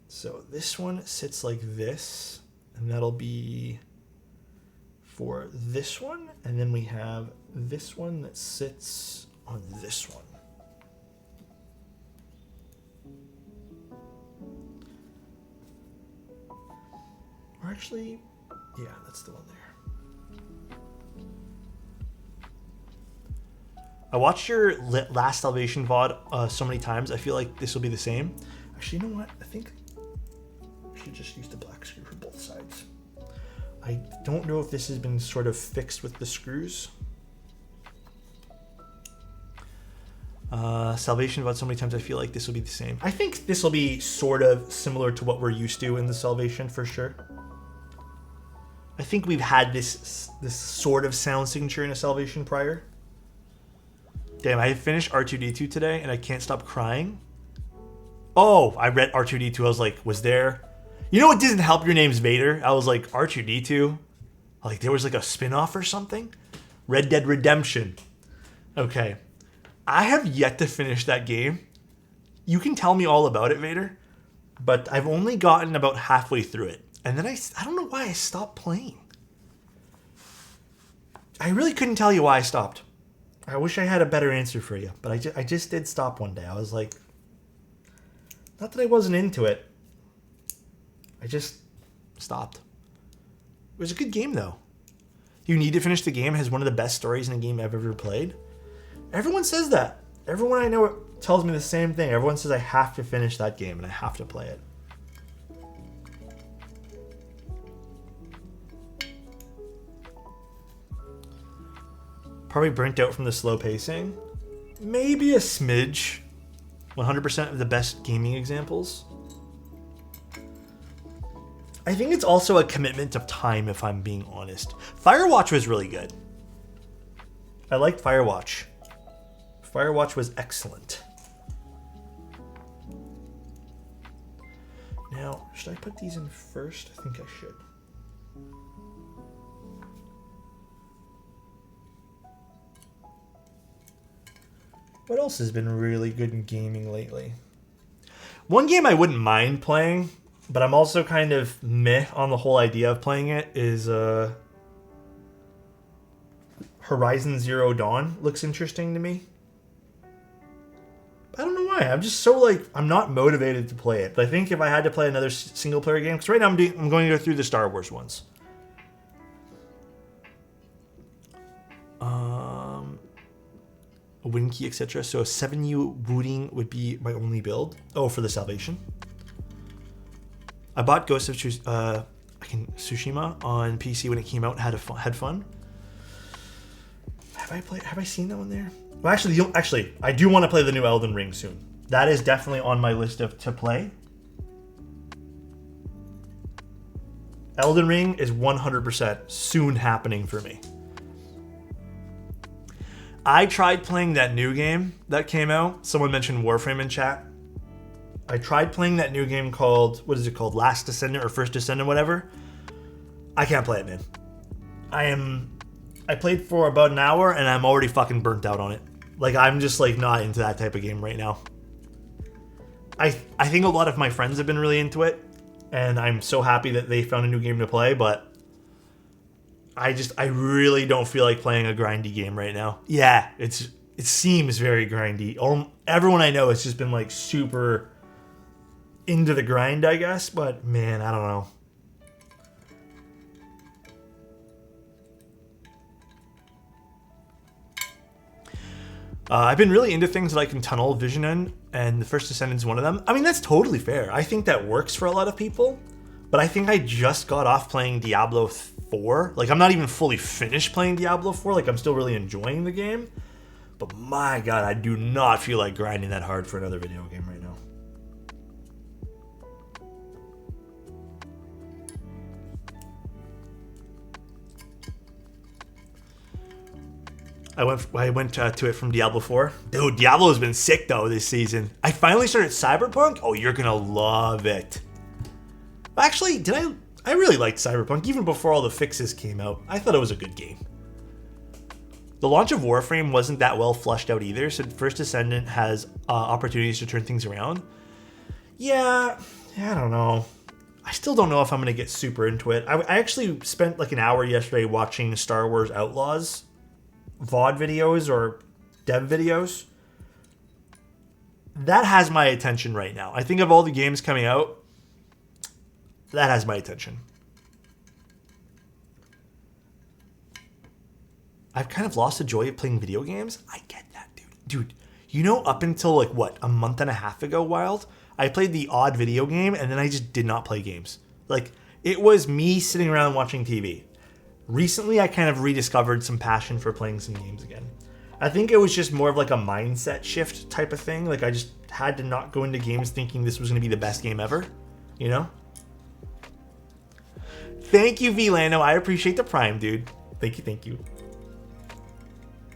So this one sits like this, and that'll be for this one. And then we have this one that sits on this one. actually, yeah, that's the one there. I watched your last Salvation VOD so many times. I feel like this will be the same. Actually, you know what? I think I should just use the black screw for both sides. I don't know if this has been sort of fixed with the screws. Salvation VOD so many times. I feel like this will be the same. I think this will be sort of similar to what we're used to in the Salvation for sure. I think we've had this sort of sound signature in a Salvation prior. Damn, I finished R2-D2 today and I can't stop crying. Oh, I read R2-D2. I was like, was there... You know what doesn't help your name's Vader? I was like, R2-D2? Like, there was like a spin-off or something? Red Dead Redemption. Okay. I have yet to finish that game. You can tell me all about it, Vader. But I've only gotten about halfway through it. And then I don't know why I stopped playing. I really couldn't tell you why I stopped. I wish I had a better answer for you. But I just did stop one day. I was like... Not that I wasn't into it. I just stopped. It was a good game, though. You Need to Finish the Game has one of the best stories in a game I've ever played. Everyone says that. Everyone I know tells me the same thing. Everyone says I have to finish that game and I have to play it. Probably burnt out from the slow pacing. Maybe a smidge. 100% of the best gaming examples. I think it's also a commitment of time, if I'm being honest. Firewatch was really good. I liked Firewatch. Firewatch was excellent. Now, should I put these in first? I think I should. What else has been really good in gaming lately? One game I wouldn't mind playing, but I'm also kind of meh on the whole idea of playing it, is Horizon Zero Dawn. Looks interesting to me. I don't know why. I'm just so like, I'm not motivated to play it. But I think if I had to play another single player game, because right now I'm going to go through the Star Wars ones. A win key, etc. So a 7U booting would be my only build. Oh, for the Salvation. I bought Ghost of Tsushima on PC when it came out. Had fun. Have I seen that one there? Well, actually, I do want to play the new Elden Ring soon. That is definitely on my list to play. Elden Ring is 100% soon happening for me. I tried playing that new game that came out. Someone mentioned Warframe in chat. I tried playing that new game called, what is it called? Last Descendant or First Descendant, whatever. I can't play it, man. I played for about an hour and I'm already fucking burnt out on it. Like, I'm just like not into that type of game right now. I think a lot of my friends have been really into it and I'm so happy that they found a new game to play, but I really don't feel like playing a grindy game right now. Yeah, it seems very grindy. Everyone I know has just been like super into the grind, I guess, but man, I don't know. I've been really into things that I can tunnel vision in, and the First Descendant is one of them. I mean, that's totally fair. I think that works for a lot of people, but I think I just got off playing Diablo 4. Like, I'm not even fully finished playing Diablo 4. Like, I'm still really enjoying the game, but my God, I do not feel like grinding that hard for another video game right now. I went to it from Diablo 4. Dude, Diablo has been sick though this season. I finally started Cyberpunk. Oh, you're gonna love it. Actually, I really liked Cyberpunk even before all the fixes came out. I thought it was a good game. The launch of Warframe wasn't that well fleshed out either, so First Descendant has opportunities to turn things around. Yeah, I don't know. I still don't know if I'm gonna get super into it. I actually spent like an hour yesterday watching Star Wars Outlaws VOD videos or dev videos. That has my attention right now. I think of all the games coming out, that has my attention. I've kind of lost the joy of playing video games. I get that, dude. Dude, you know, up until like what, a month and a half ago, Wild, I played the odd video game and then I just did not play games. Like, it was me sitting around watching TV. Recently, I kind of rediscovered some passion for playing some games again. I think it was just more of like a mindset shift type of thing. Like, I just had to not go into games thinking this was going to be the best game ever, you know? Thank you, Vilano. I appreciate the Prime, dude. Thank you, thank you.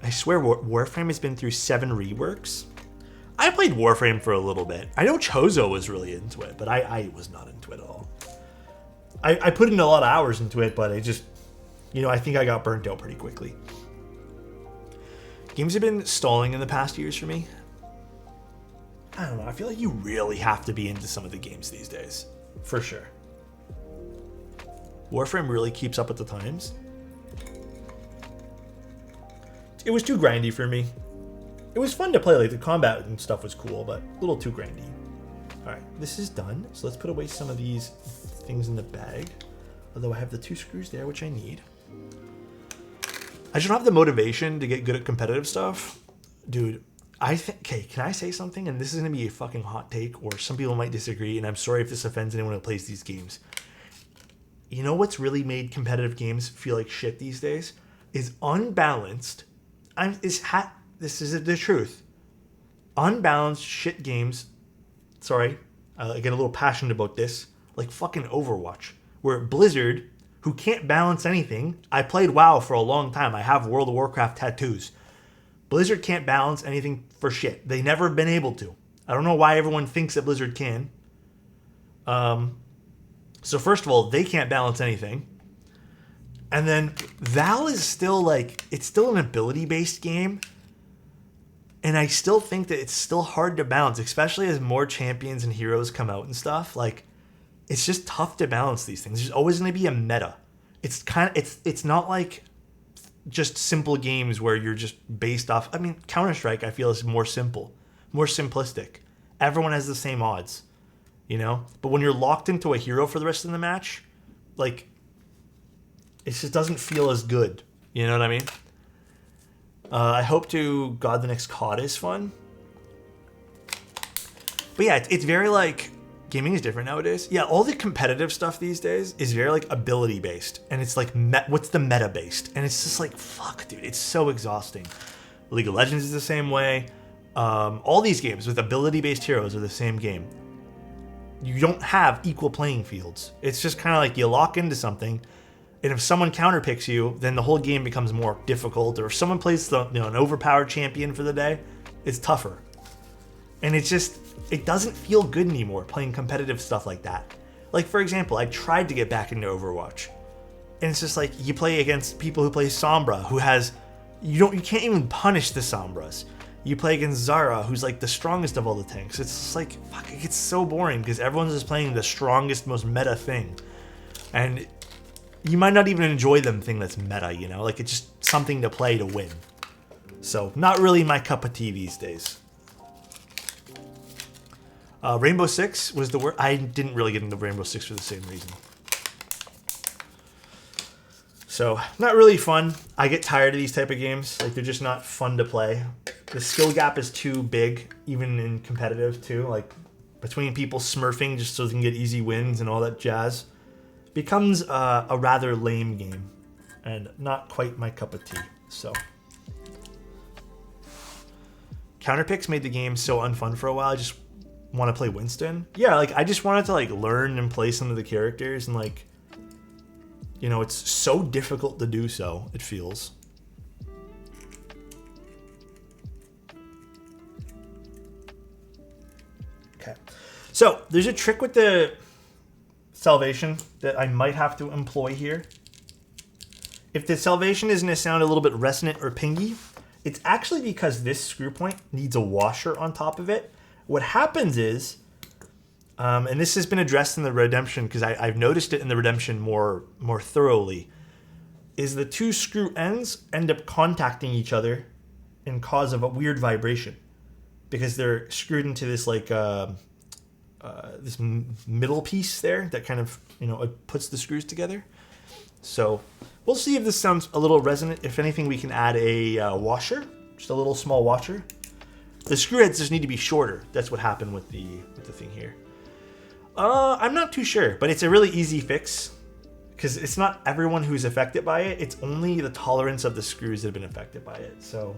I swear Warframe has been through 7 reworks. I played Warframe for a little bit. I know Chozo was really into it, but I was not into it at all. I put in a lot of hours into it, but I just, you know, I think I got burnt out pretty quickly. Games have been stalling in the past years for me. I don't know. I feel like you really have to be into some of the games these days. For sure. Warframe really keeps up with the times. It was too grindy for me. It was fun to play, like the combat and stuff was cool, but a little too grindy. Alright, this is done. So let's put away some of these things in the bag. Although I have the 2 screws there, which I need. I just don't have the motivation to get good at competitive stuff. Dude, I think, okay, can I say something? And this is going to be a fucking hot take, or some people might disagree, and I'm sorry if this offends anyone who plays these games. You know what's really made competitive games feel like shit these days? Is unbalanced. This is the truth. Unbalanced shit games. Sorry, I get a little passionate about this. Like fucking Overwatch, where Blizzard, who can't balance anything. I played WoW for a long time. I have World of Warcraft tattoos. Blizzard can't balance anything for shit. They never have been able to. I don't know why everyone thinks that Blizzard can. So first of all, they can't balance anything. And then Val is still like, it's still an ability-based game. And I still think that it's still hard to balance, especially as more champions and heroes come out and stuff. Like, it's just tough to balance these things. There's always going to be a meta. It's not like just simple games where you're just based off. I mean, Counter-Strike, I feel, is more simple, more simplistic. Everyone has the same odds, you know? But when you're locked into a hero for the rest of the match, like, it just doesn't feel as good. You know what I mean? I hope to God the next COD is fun. But yeah, it's very like, gaming is different nowadays. Yeah, all the competitive stuff these days is very like ability based. And it's like, what's the meta based? And it's just like, fuck, dude, it's so exhausting. League of Legends is the same way. All these games with ability based heroes are the same game. You don't have equal playing fields. It's just kind of like you lock into something. And if someone counterpicks you, then the whole game becomes more difficult. Or if someone plays an overpowered champion for the day, it's tougher. And it doesn't feel good anymore playing competitive stuff like that. Like, for example, I tried to get back into Overwatch. And it's just like, you play against people who play Sombra, who has, you can't even punish the Sombras. You play against Zara, who's like the strongest of all the tanks. It's just like, fuck, it gets so boring because everyone's just playing the strongest, most meta thing. And you might not even enjoy them thing that's meta, you know? Like, it's just something to play to win. So, not really my cup of tea these days. Rainbow Six was the worst. I didn't really get into Rainbow Six for the same reason. So, not really fun. I get tired of these type of games. Like, they're just not fun to play. The skill gap is too big, even in competitive, too. Like, between people smurfing just so they can get easy wins and all that jazz. Becomes a rather lame game. And not quite my cup of tea. So, counterpicks made the game so unfun for a while. I just want to play Winston. Yeah, like, I just wanted to, like, learn and play some of the characters. And, like, you know, it's so difficult to do so, it feels. Okay. So, there's a trick with the salvation that I might have to employ here. If the salvation is going to sound a little bit resonant or pingy, it's actually because this screw point needs a washer on top of it. What happens is, and this has been addressed in the Redemption because I've noticed it in the Redemption more thoroughly, is the 2 screw ends end up contacting each other and cause of a weird vibration because they're screwed into this like this middle piece there that kind of, you know, it puts the screws together. So we'll see if this sounds a little resonant. If anything, we can add a washer, just a little small washer. The screw heads just need to be shorter. That's what happened with the thing here. I'm not too sure, but it's a really easy fix because it's not everyone who's affected by it. It's only the tolerance of the screws that have been affected by it. So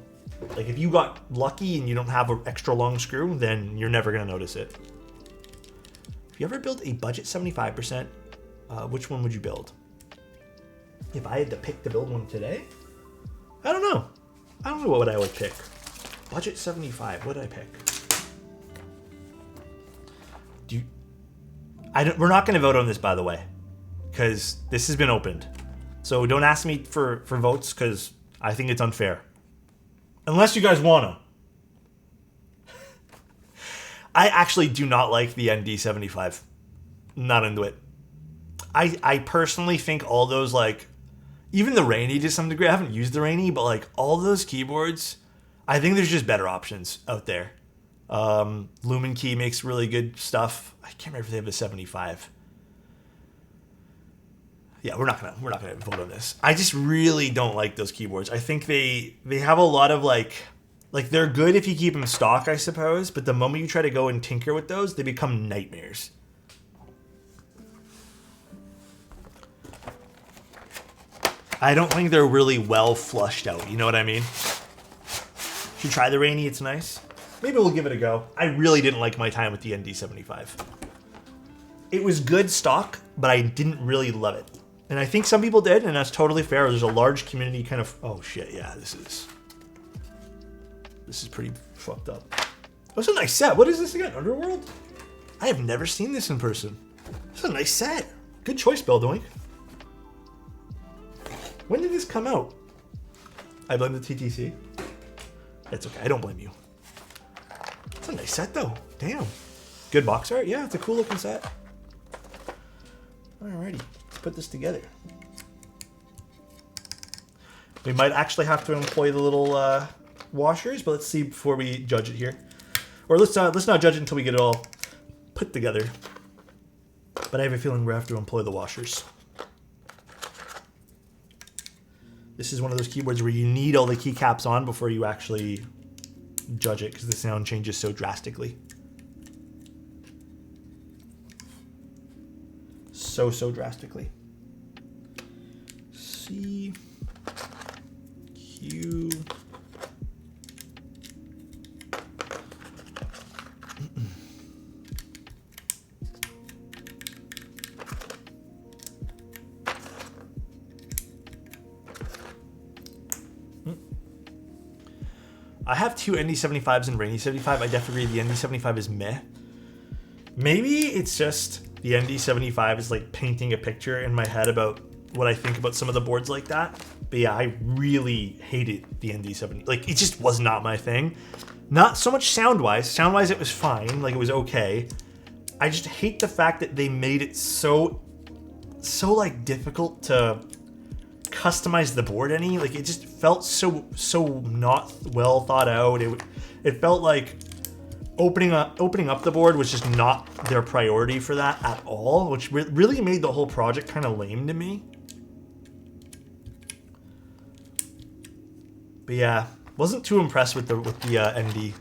like if you got lucky and you don't have an extra long screw, then you're never gonna notice it. If you ever build a budget 75%, which one would you build? If I had to pick to build one today, I don't know. I don't know what I would pick. Budget 75, what did I pick? We're not gonna vote on this, by the way, because this has been opened. So don't ask me for votes, because I think it's unfair. Unless you guys wanna. I actually do not like the ND75. Not into it. I personally think all those, like, even the Rainy to some degree, I haven't used the Rainy, but like all those keyboards, I think there's just better options out there. Lumen Key makes really good stuff. I can't remember if they have a 75. Yeah, we're not gonna vote on this. I just really don't like those keyboards. I think they have a lot of like they're good if you keep them stock, I suppose, but the moment you try to go and tinker with those, they become nightmares. I don't think they're really well flushed out, you know what I mean? Should try the Rainy, it's nice. Maybe we'll give it a go. I really didn't like my time with the ND75. It was good stock, but I didn't really love it. And I think some people did, and that's totally fair. There's a large community kind of... Oh shit, yeah, this is pretty fucked up. That's a nice set. What is this again? Underworld? I have never seen this in person. It's a nice set. Good choice, Beldoink. When did this come out? I blame the TTC. That's okay, I don't blame you. It's a nice set though, damn. Good box art, yeah, it's a cool looking set. Alrighty, let's put this together. We might actually have to employ the little washers, but let's see before we judge it here. Or let's not judge it until we get it all put together. But I have a feeling we have to employ the washers. This is one of those keyboards where you need all the keycaps on before you actually judge it because the sound changes so drastically. So drastically. C, Q. I have two ND75s and Rainy 75. I definitely agree the ND75 is meh. Maybe it's just the ND75 is like painting a picture in my head about what I think about some of the boards like that. But yeah, I really hated the ND70. Like, it just was not my thing. Not so much sound-wise. Sound-wise, it was fine. Like, it was okay. I just hate the fact that they made it so like difficult to customize the board any. Like, it just felt so not well thought out. It felt like opening up the board was just not their priority for that at all, which really made the whole project kind of lame to me. But yeah, wasn't too impressed with the ND.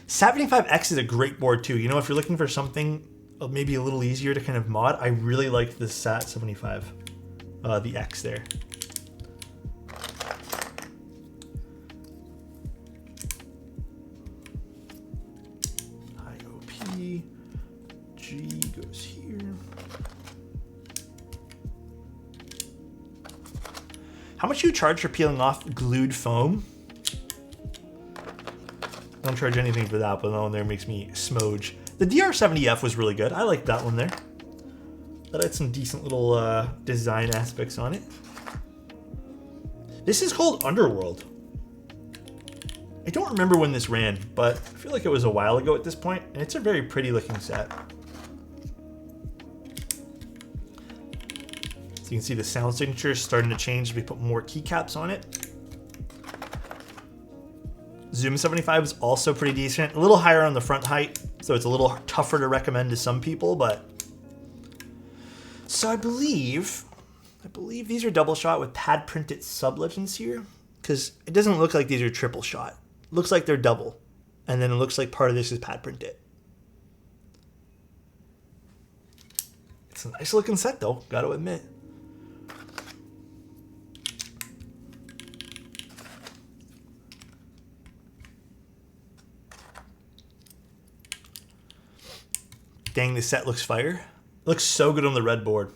75X is a great board too. You know, if you're looking for something maybe a little easier to kind of mod, I really like the SAT 75, the X there. G goes here. How much do you charge for peeling off glued foam? I don't charge anything for that, but that one there makes me smoge. The DR70F was really good. I like that one there. That had some decent little design aspects on it. This is called Underworld. I don't remember when this ran, but I feel like it was a while ago at this point, and it's a very pretty looking set. So you can see the sound signature is starting to change as we put more keycaps on it. Zoom 75 is also pretty decent. A little higher on the front height, so it's a little tougher to recommend to some people, but... So I believe I believe these are double shot with pad printed sub legends here, because it doesn't look like these are triple shot. It looks like they're double, and then it looks like part of this is pad printed. It's a nice looking set though, gotta admit. Dang, this set looks fire. Looks so good on the red board.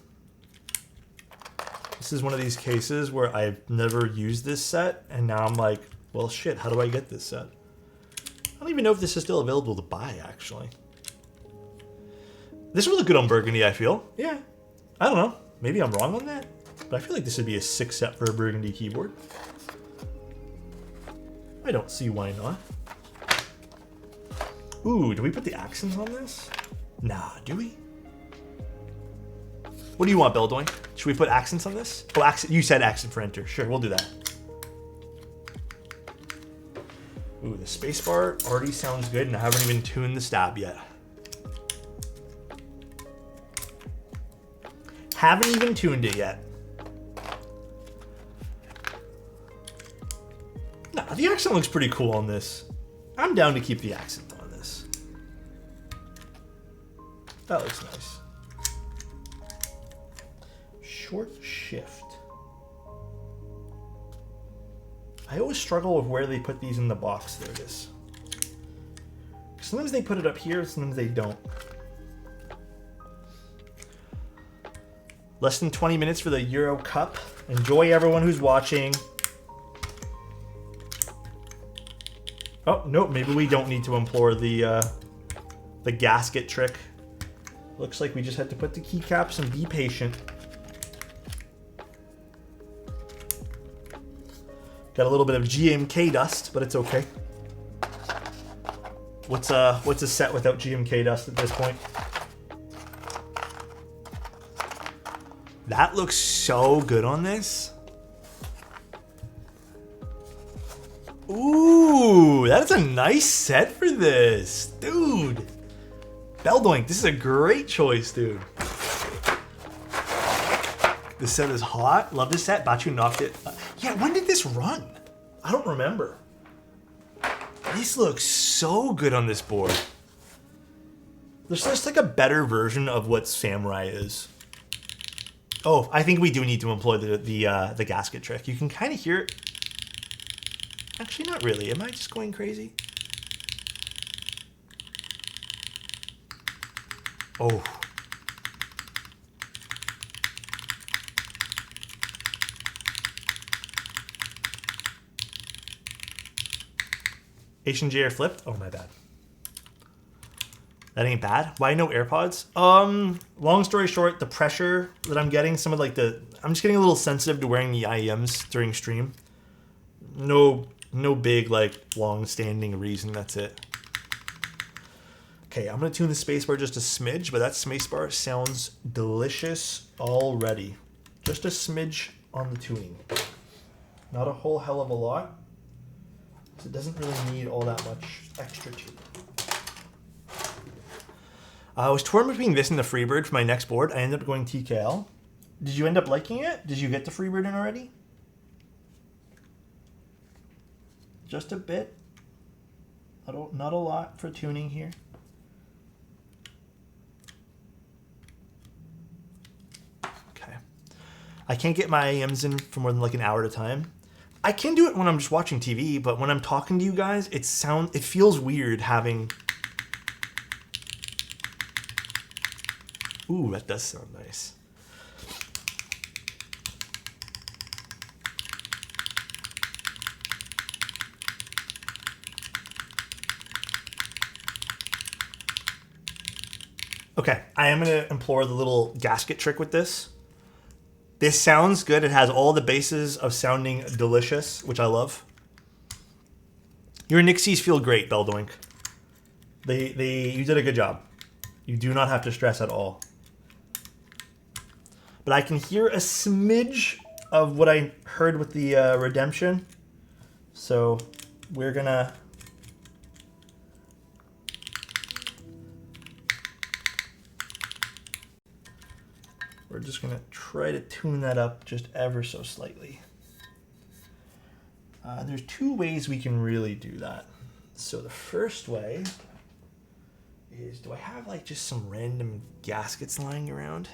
This is one of these cases where I've never used this set, and now I'm like, well, shit, how do I get this set? I don't even know if this is still available to buy, actually. This would look good on Burgundy, I feel. Yeah. I don't know. Maybe I'm wrong on that, but I feel like this would be a sick set for a Burgundy keyboard. I don't see why not. Ooh, do we put the accents on this? Nah, do we? What do you want, Belldoing? Should we put accents on this? Oh, accent. You said accent for enter. Sure, we'll do that. Ooh, the spacebar already sounds good, and I haven't even tuned the stab yet. Haven't even tuned it yet. Nah, the accent looks pretty cool on this. I'm down to keep the accent on this. That looks nice. Short shift. I always struggle with where they put these in the box. There it is. Sometimes they put it up here, sometimes they don't. Less than 20 minutes for the Euro Cup. Enjoy, everyone who's watching. Oh, nope, maybe we don't need to implore the gasket trick. Looks like we just had to put the keycaps and be patient. Got a little bit of GMK dust, but it's okay. What's a set without GMK dust at this point? That looks so good on this. Ooh, that's a nice set for this. Dude. Belldoink, this is a great choice, dude. This set is hot. Love this set. Bachu knocked it. Yeah, when did this run? I don't remember. This looks so good on this board. There's just like a better version of what Samurai is. Oh, I think we do need to employ the gasket trick. You can kind of hear it. Actually, not really. Am I just going crazy? Oh. H&J are flipped? Oh, my bad. That ain't bad. Why no AirPods? Long story short, the pressure that I'm getting, some of like I'm just getting a little sensitive to wearing the IEMs during stream. No big like long-standing reason. That's it. Okay, I'm gonna tune the spacebar just a smidge, but that spacebar sounds delicious already. Just a smidge on the tuning. Not a whole hell of a lot. It doesn't really need all that much extra tune. I was torn between this and the Freebird for my next board. I ended up going TKL. Did you end up liking it? Did you get the Freebird in already? Just a bit. Not a lot for tuning here. Okay. I can't get my AMs in for more than like an hour at a time. I can do it when I'm just watching TV, but when I'm talking to you guys, it feels weird having... Ooh, that does sound nice. Okay, I am going to implore the little gasket trick with this. This sounds good. It has all the bases of sounding delicious, which I love. Your Nixies feel great, Belldoink. You did a good job. You do not have to stress at all. But I can hear a smidge of what I heard with the Redemption. So we're gonna... we're just gonna try to tune that up just ever so slightly. There's two ways we can really do that. So the first way is, do I have like just some random gaskets lying around?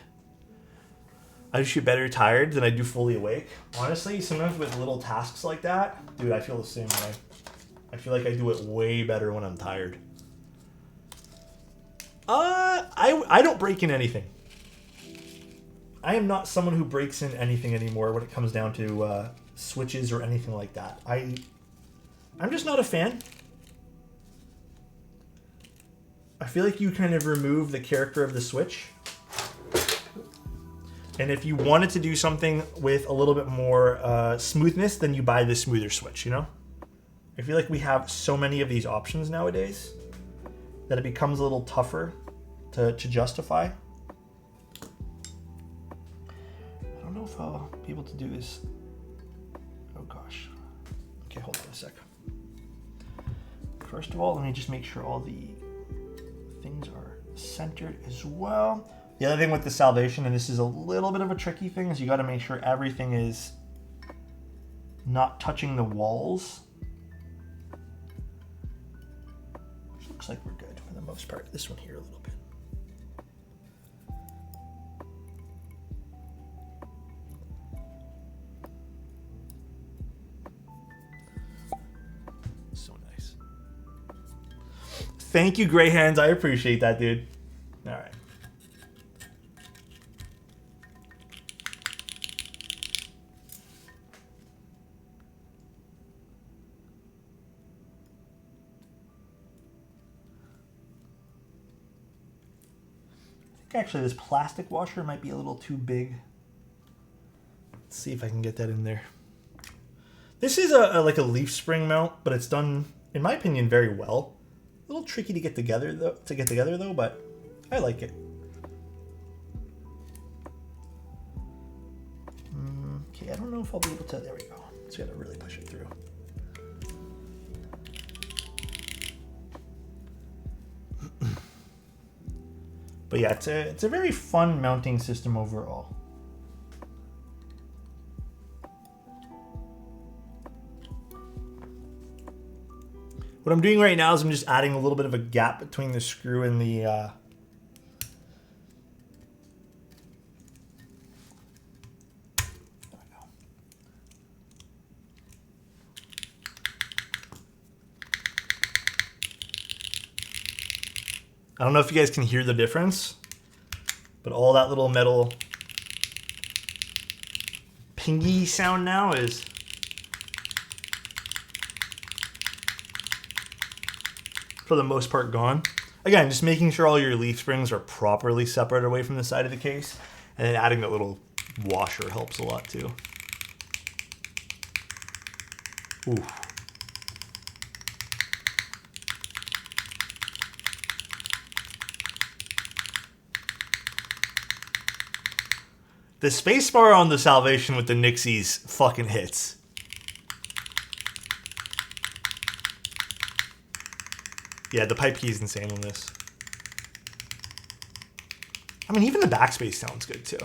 I just get better tired than I do fully awake. Honestly, sometimes with little tasks like that, dude, I feel the same way. I feel like I do it way better when I'm tired. I don't break in anything. I am not someone who breaks in anything anymore when it comes down to switches or anything like that. I'm just not a fan. I feel like you kind of remove the character of the Switch. And if you wanted to do something with a little bit more smoothness, then you buy the smoother Switch, you know? I feel like we have so many of these options nowadays that it becomes a little tougher to justify. I don't know if I'll be able to do this. Oh gosh. Okay, hold on a sec. First of all, let me just make sure all the things are centered as well. The other thing with the salvation, and this is a little bit of a tricky thing, is you got to make sure everything is not touching the walls. Which looks like we're good for the most part. This one here a little bit. So nice. Thank you, Gray Hands. I appreciate that, dude. All right. Actually, this plastic washer might be a little too big. Let's see if I can get that in there. This is like a leaf spring mount, but it's done, in my opinion, very well. A little tricky to get together though, but I like it. Okay, I don't know if I'll be able to. There we go. Just gotta really push it through. But yeah, it's a very fun mounting system overall. What I'm doing right now is I'm just adding a little bit of a gap between the screw and the there we go. I don't know if you guys can hear the difference, but all that little metal pingy sound now is for the most part gone. Again, just making sure all your leaf springs are properly separated away from the side of the case, and then adding that little washer helps a lot too. Ooh. The spacebar on the Salvation with the Nixies fucking hits. Yeah, the pipe key is insane on this. I mean, even the backspace sounds good too.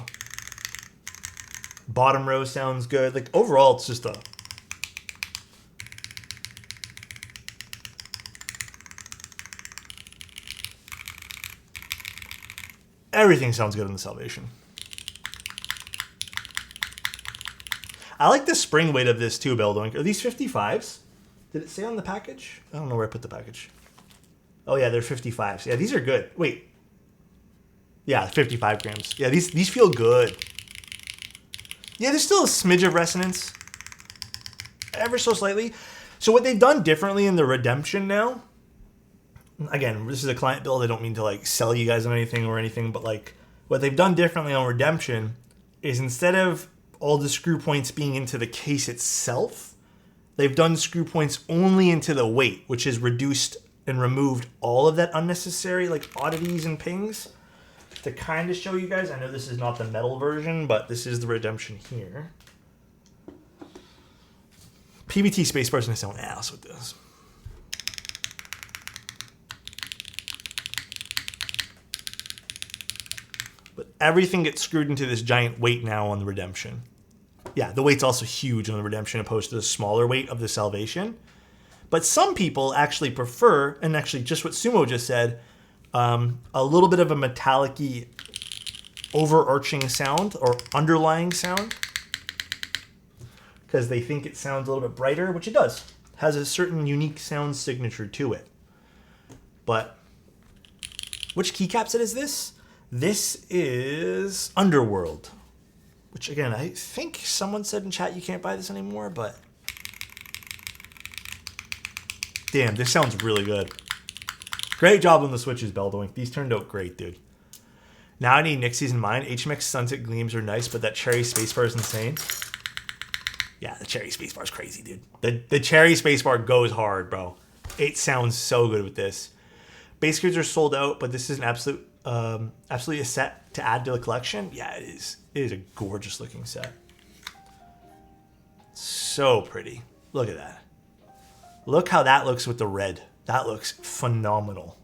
Bottom row sounds good. Like overall, it's just a... Everything sounds good in the Salvation. I like the spring weight of this too, Beldwink. Are these 55s? Did it say on the package? I don't know where I put the package. Oh yeah, they're 55s. Yeah, these are good. Wait. Yeah, 55 grams. Yeah, these feel good. Yeah, there's still a smidge of resonance. Ever so slightly. So what they've done differently in the Redemption now, again, this is a client build. I don't mean to like sell you guys on anything, but like what they've done differently on Redemption is instead of all the screw points being into the case itself, they've done screw points only into the weight, which has reduced and removed all of that unnecessary like oddities and pings. To kind of show you guys, I know this is not the metal version, but this is the Redemption here. PBT spacebar's gonna sound ass with this. But everything gets screwed into this giant weight now on the Redemption. Yeah, the weight's also huge on the Redemption opposed to the smaller weight of the Salvation. But some people actually prefer, and actually just what Sumo just said, a little bit of a metallic-y overarching sound or underlying sound. Because they think it sounds a little bit brighter, which it does. Has a certain unique sound signature to it. But which keycap set is this? This is Underworld. Which again, I think someone said in chat you can't buy this anymore, but damn, this sounds really good. Great job on the switches, Beldoink. These turned out great, dude. Now I need Nixies in mind. HMX Sunset Gleams are nice, but that Cherry Spacebar is insane. Yeah, the Cherry Spacebar is crazy, dude. The Cherry Spacebar goes hard, bro. It sounds so good with this. Bass grids are sold out, but this is an absolutely a set to add to the collection. Yeah, it is. It is a gorgeous looking set. So pretty. Look at that. Look how that looks with the red. That looks phenomenal.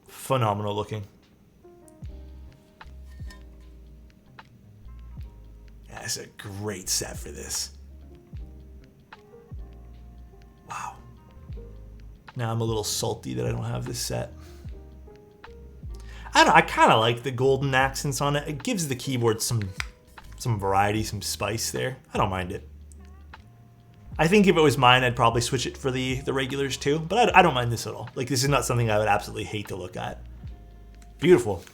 Phenomenal looking. Yeah, it's a great set for this. Wow. Now I'm a little salty that I don't have this set. I don't know, I kind of like the golden accents on it. It gives the keyboard some variety, some spice there. I don't mind it. I think if it was mine, I'd probably switch it for the regulars too, but I don't mind this at all. Like, this is not something I would absolutely hate to look at. Beautiful.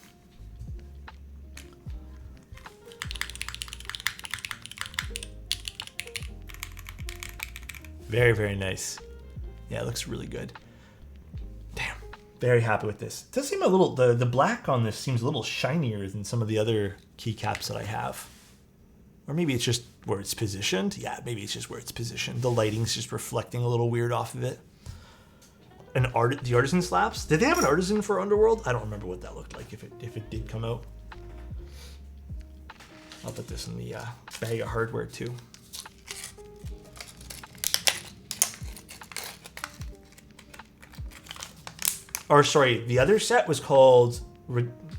Very, very nice. Yeah, it looks really good. Damn, very happy with this. It does seem a little, the black on this seems a little shinier than some of the other keycaps that I have. Or maybe it's just where it's positioned. Yeah, maybe it's just where it's positioned. The lighting's just reflecting a little weird off of it. The Artisan Slaps? Did they have an Artisan for Underworld? I don't remember what that looked like if it did come out. I'll put this in the bag of hardware too. Or sorry, the other set was called,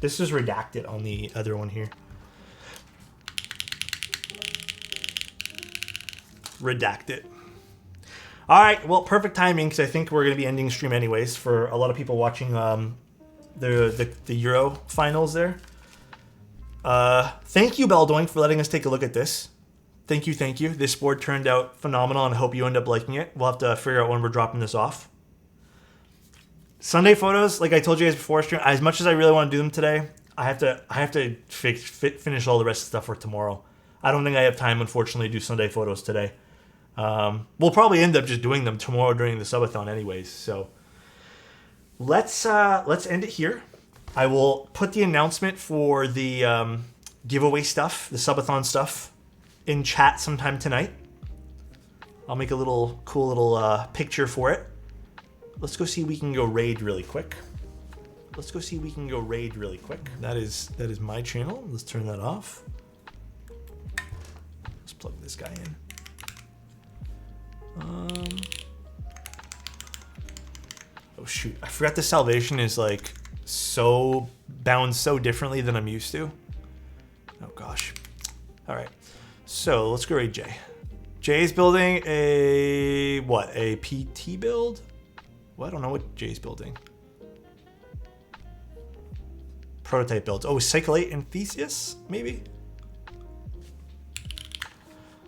this is redacted on the other one here. Redacted. All right, well, perfect timing because I think we're going to be ending stream anyways for a lot of people watching the Euro finals there. Thank you, Beldoink, for letting us take a look at this. Thank you, thank you. This board turned out phenomenal, and I hope you end up liking it. We'll have to figure out when we're dropping this off. Sunday photos, like I told you guys before stream, as much as I really want to do them today, I have to finish all the rest of the stuff for tomorrow. I don't think I have time, unfortunately, to do Sunday photos today. We'll probably end up just doing them tomorrow during the subathon anyways. So let's end it here. I will put the announcement for the giveaway stuff, the subathon stuff, in chat sometime tonight. I'll make a little cool little picture for it. Let's go see if we can go raid really quick. That is my channel. Let's turn that off. Let's plug this guy in. Oh shoot, I forgot the Salvation is like so bound so differently than I'm used to. Oh gosh. All right, so let's go raid Jay. Jay's building a PT build? Well, I don't know what Jay's building. Prototype builds. Oh, Cycle 8 and Theseus, maybe?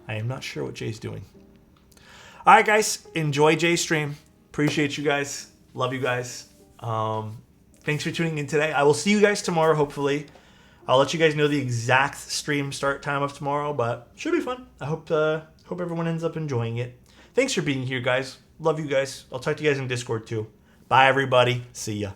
I am not sure what Jay's doing. All right, guys. Enjoy Jay's stream. Appreciate you guys. Love you guys. Thanks for tuning in today. I will see you guys tomorrow, hopefully. I'll let you guys know the exact stream start time of tomorrow, but should be fun. I hope everyone ends up enjoying it. Thanks for being here, guys. Love you guys. I'll talk to you guys in Discord, too. Bye, everybody. See ya.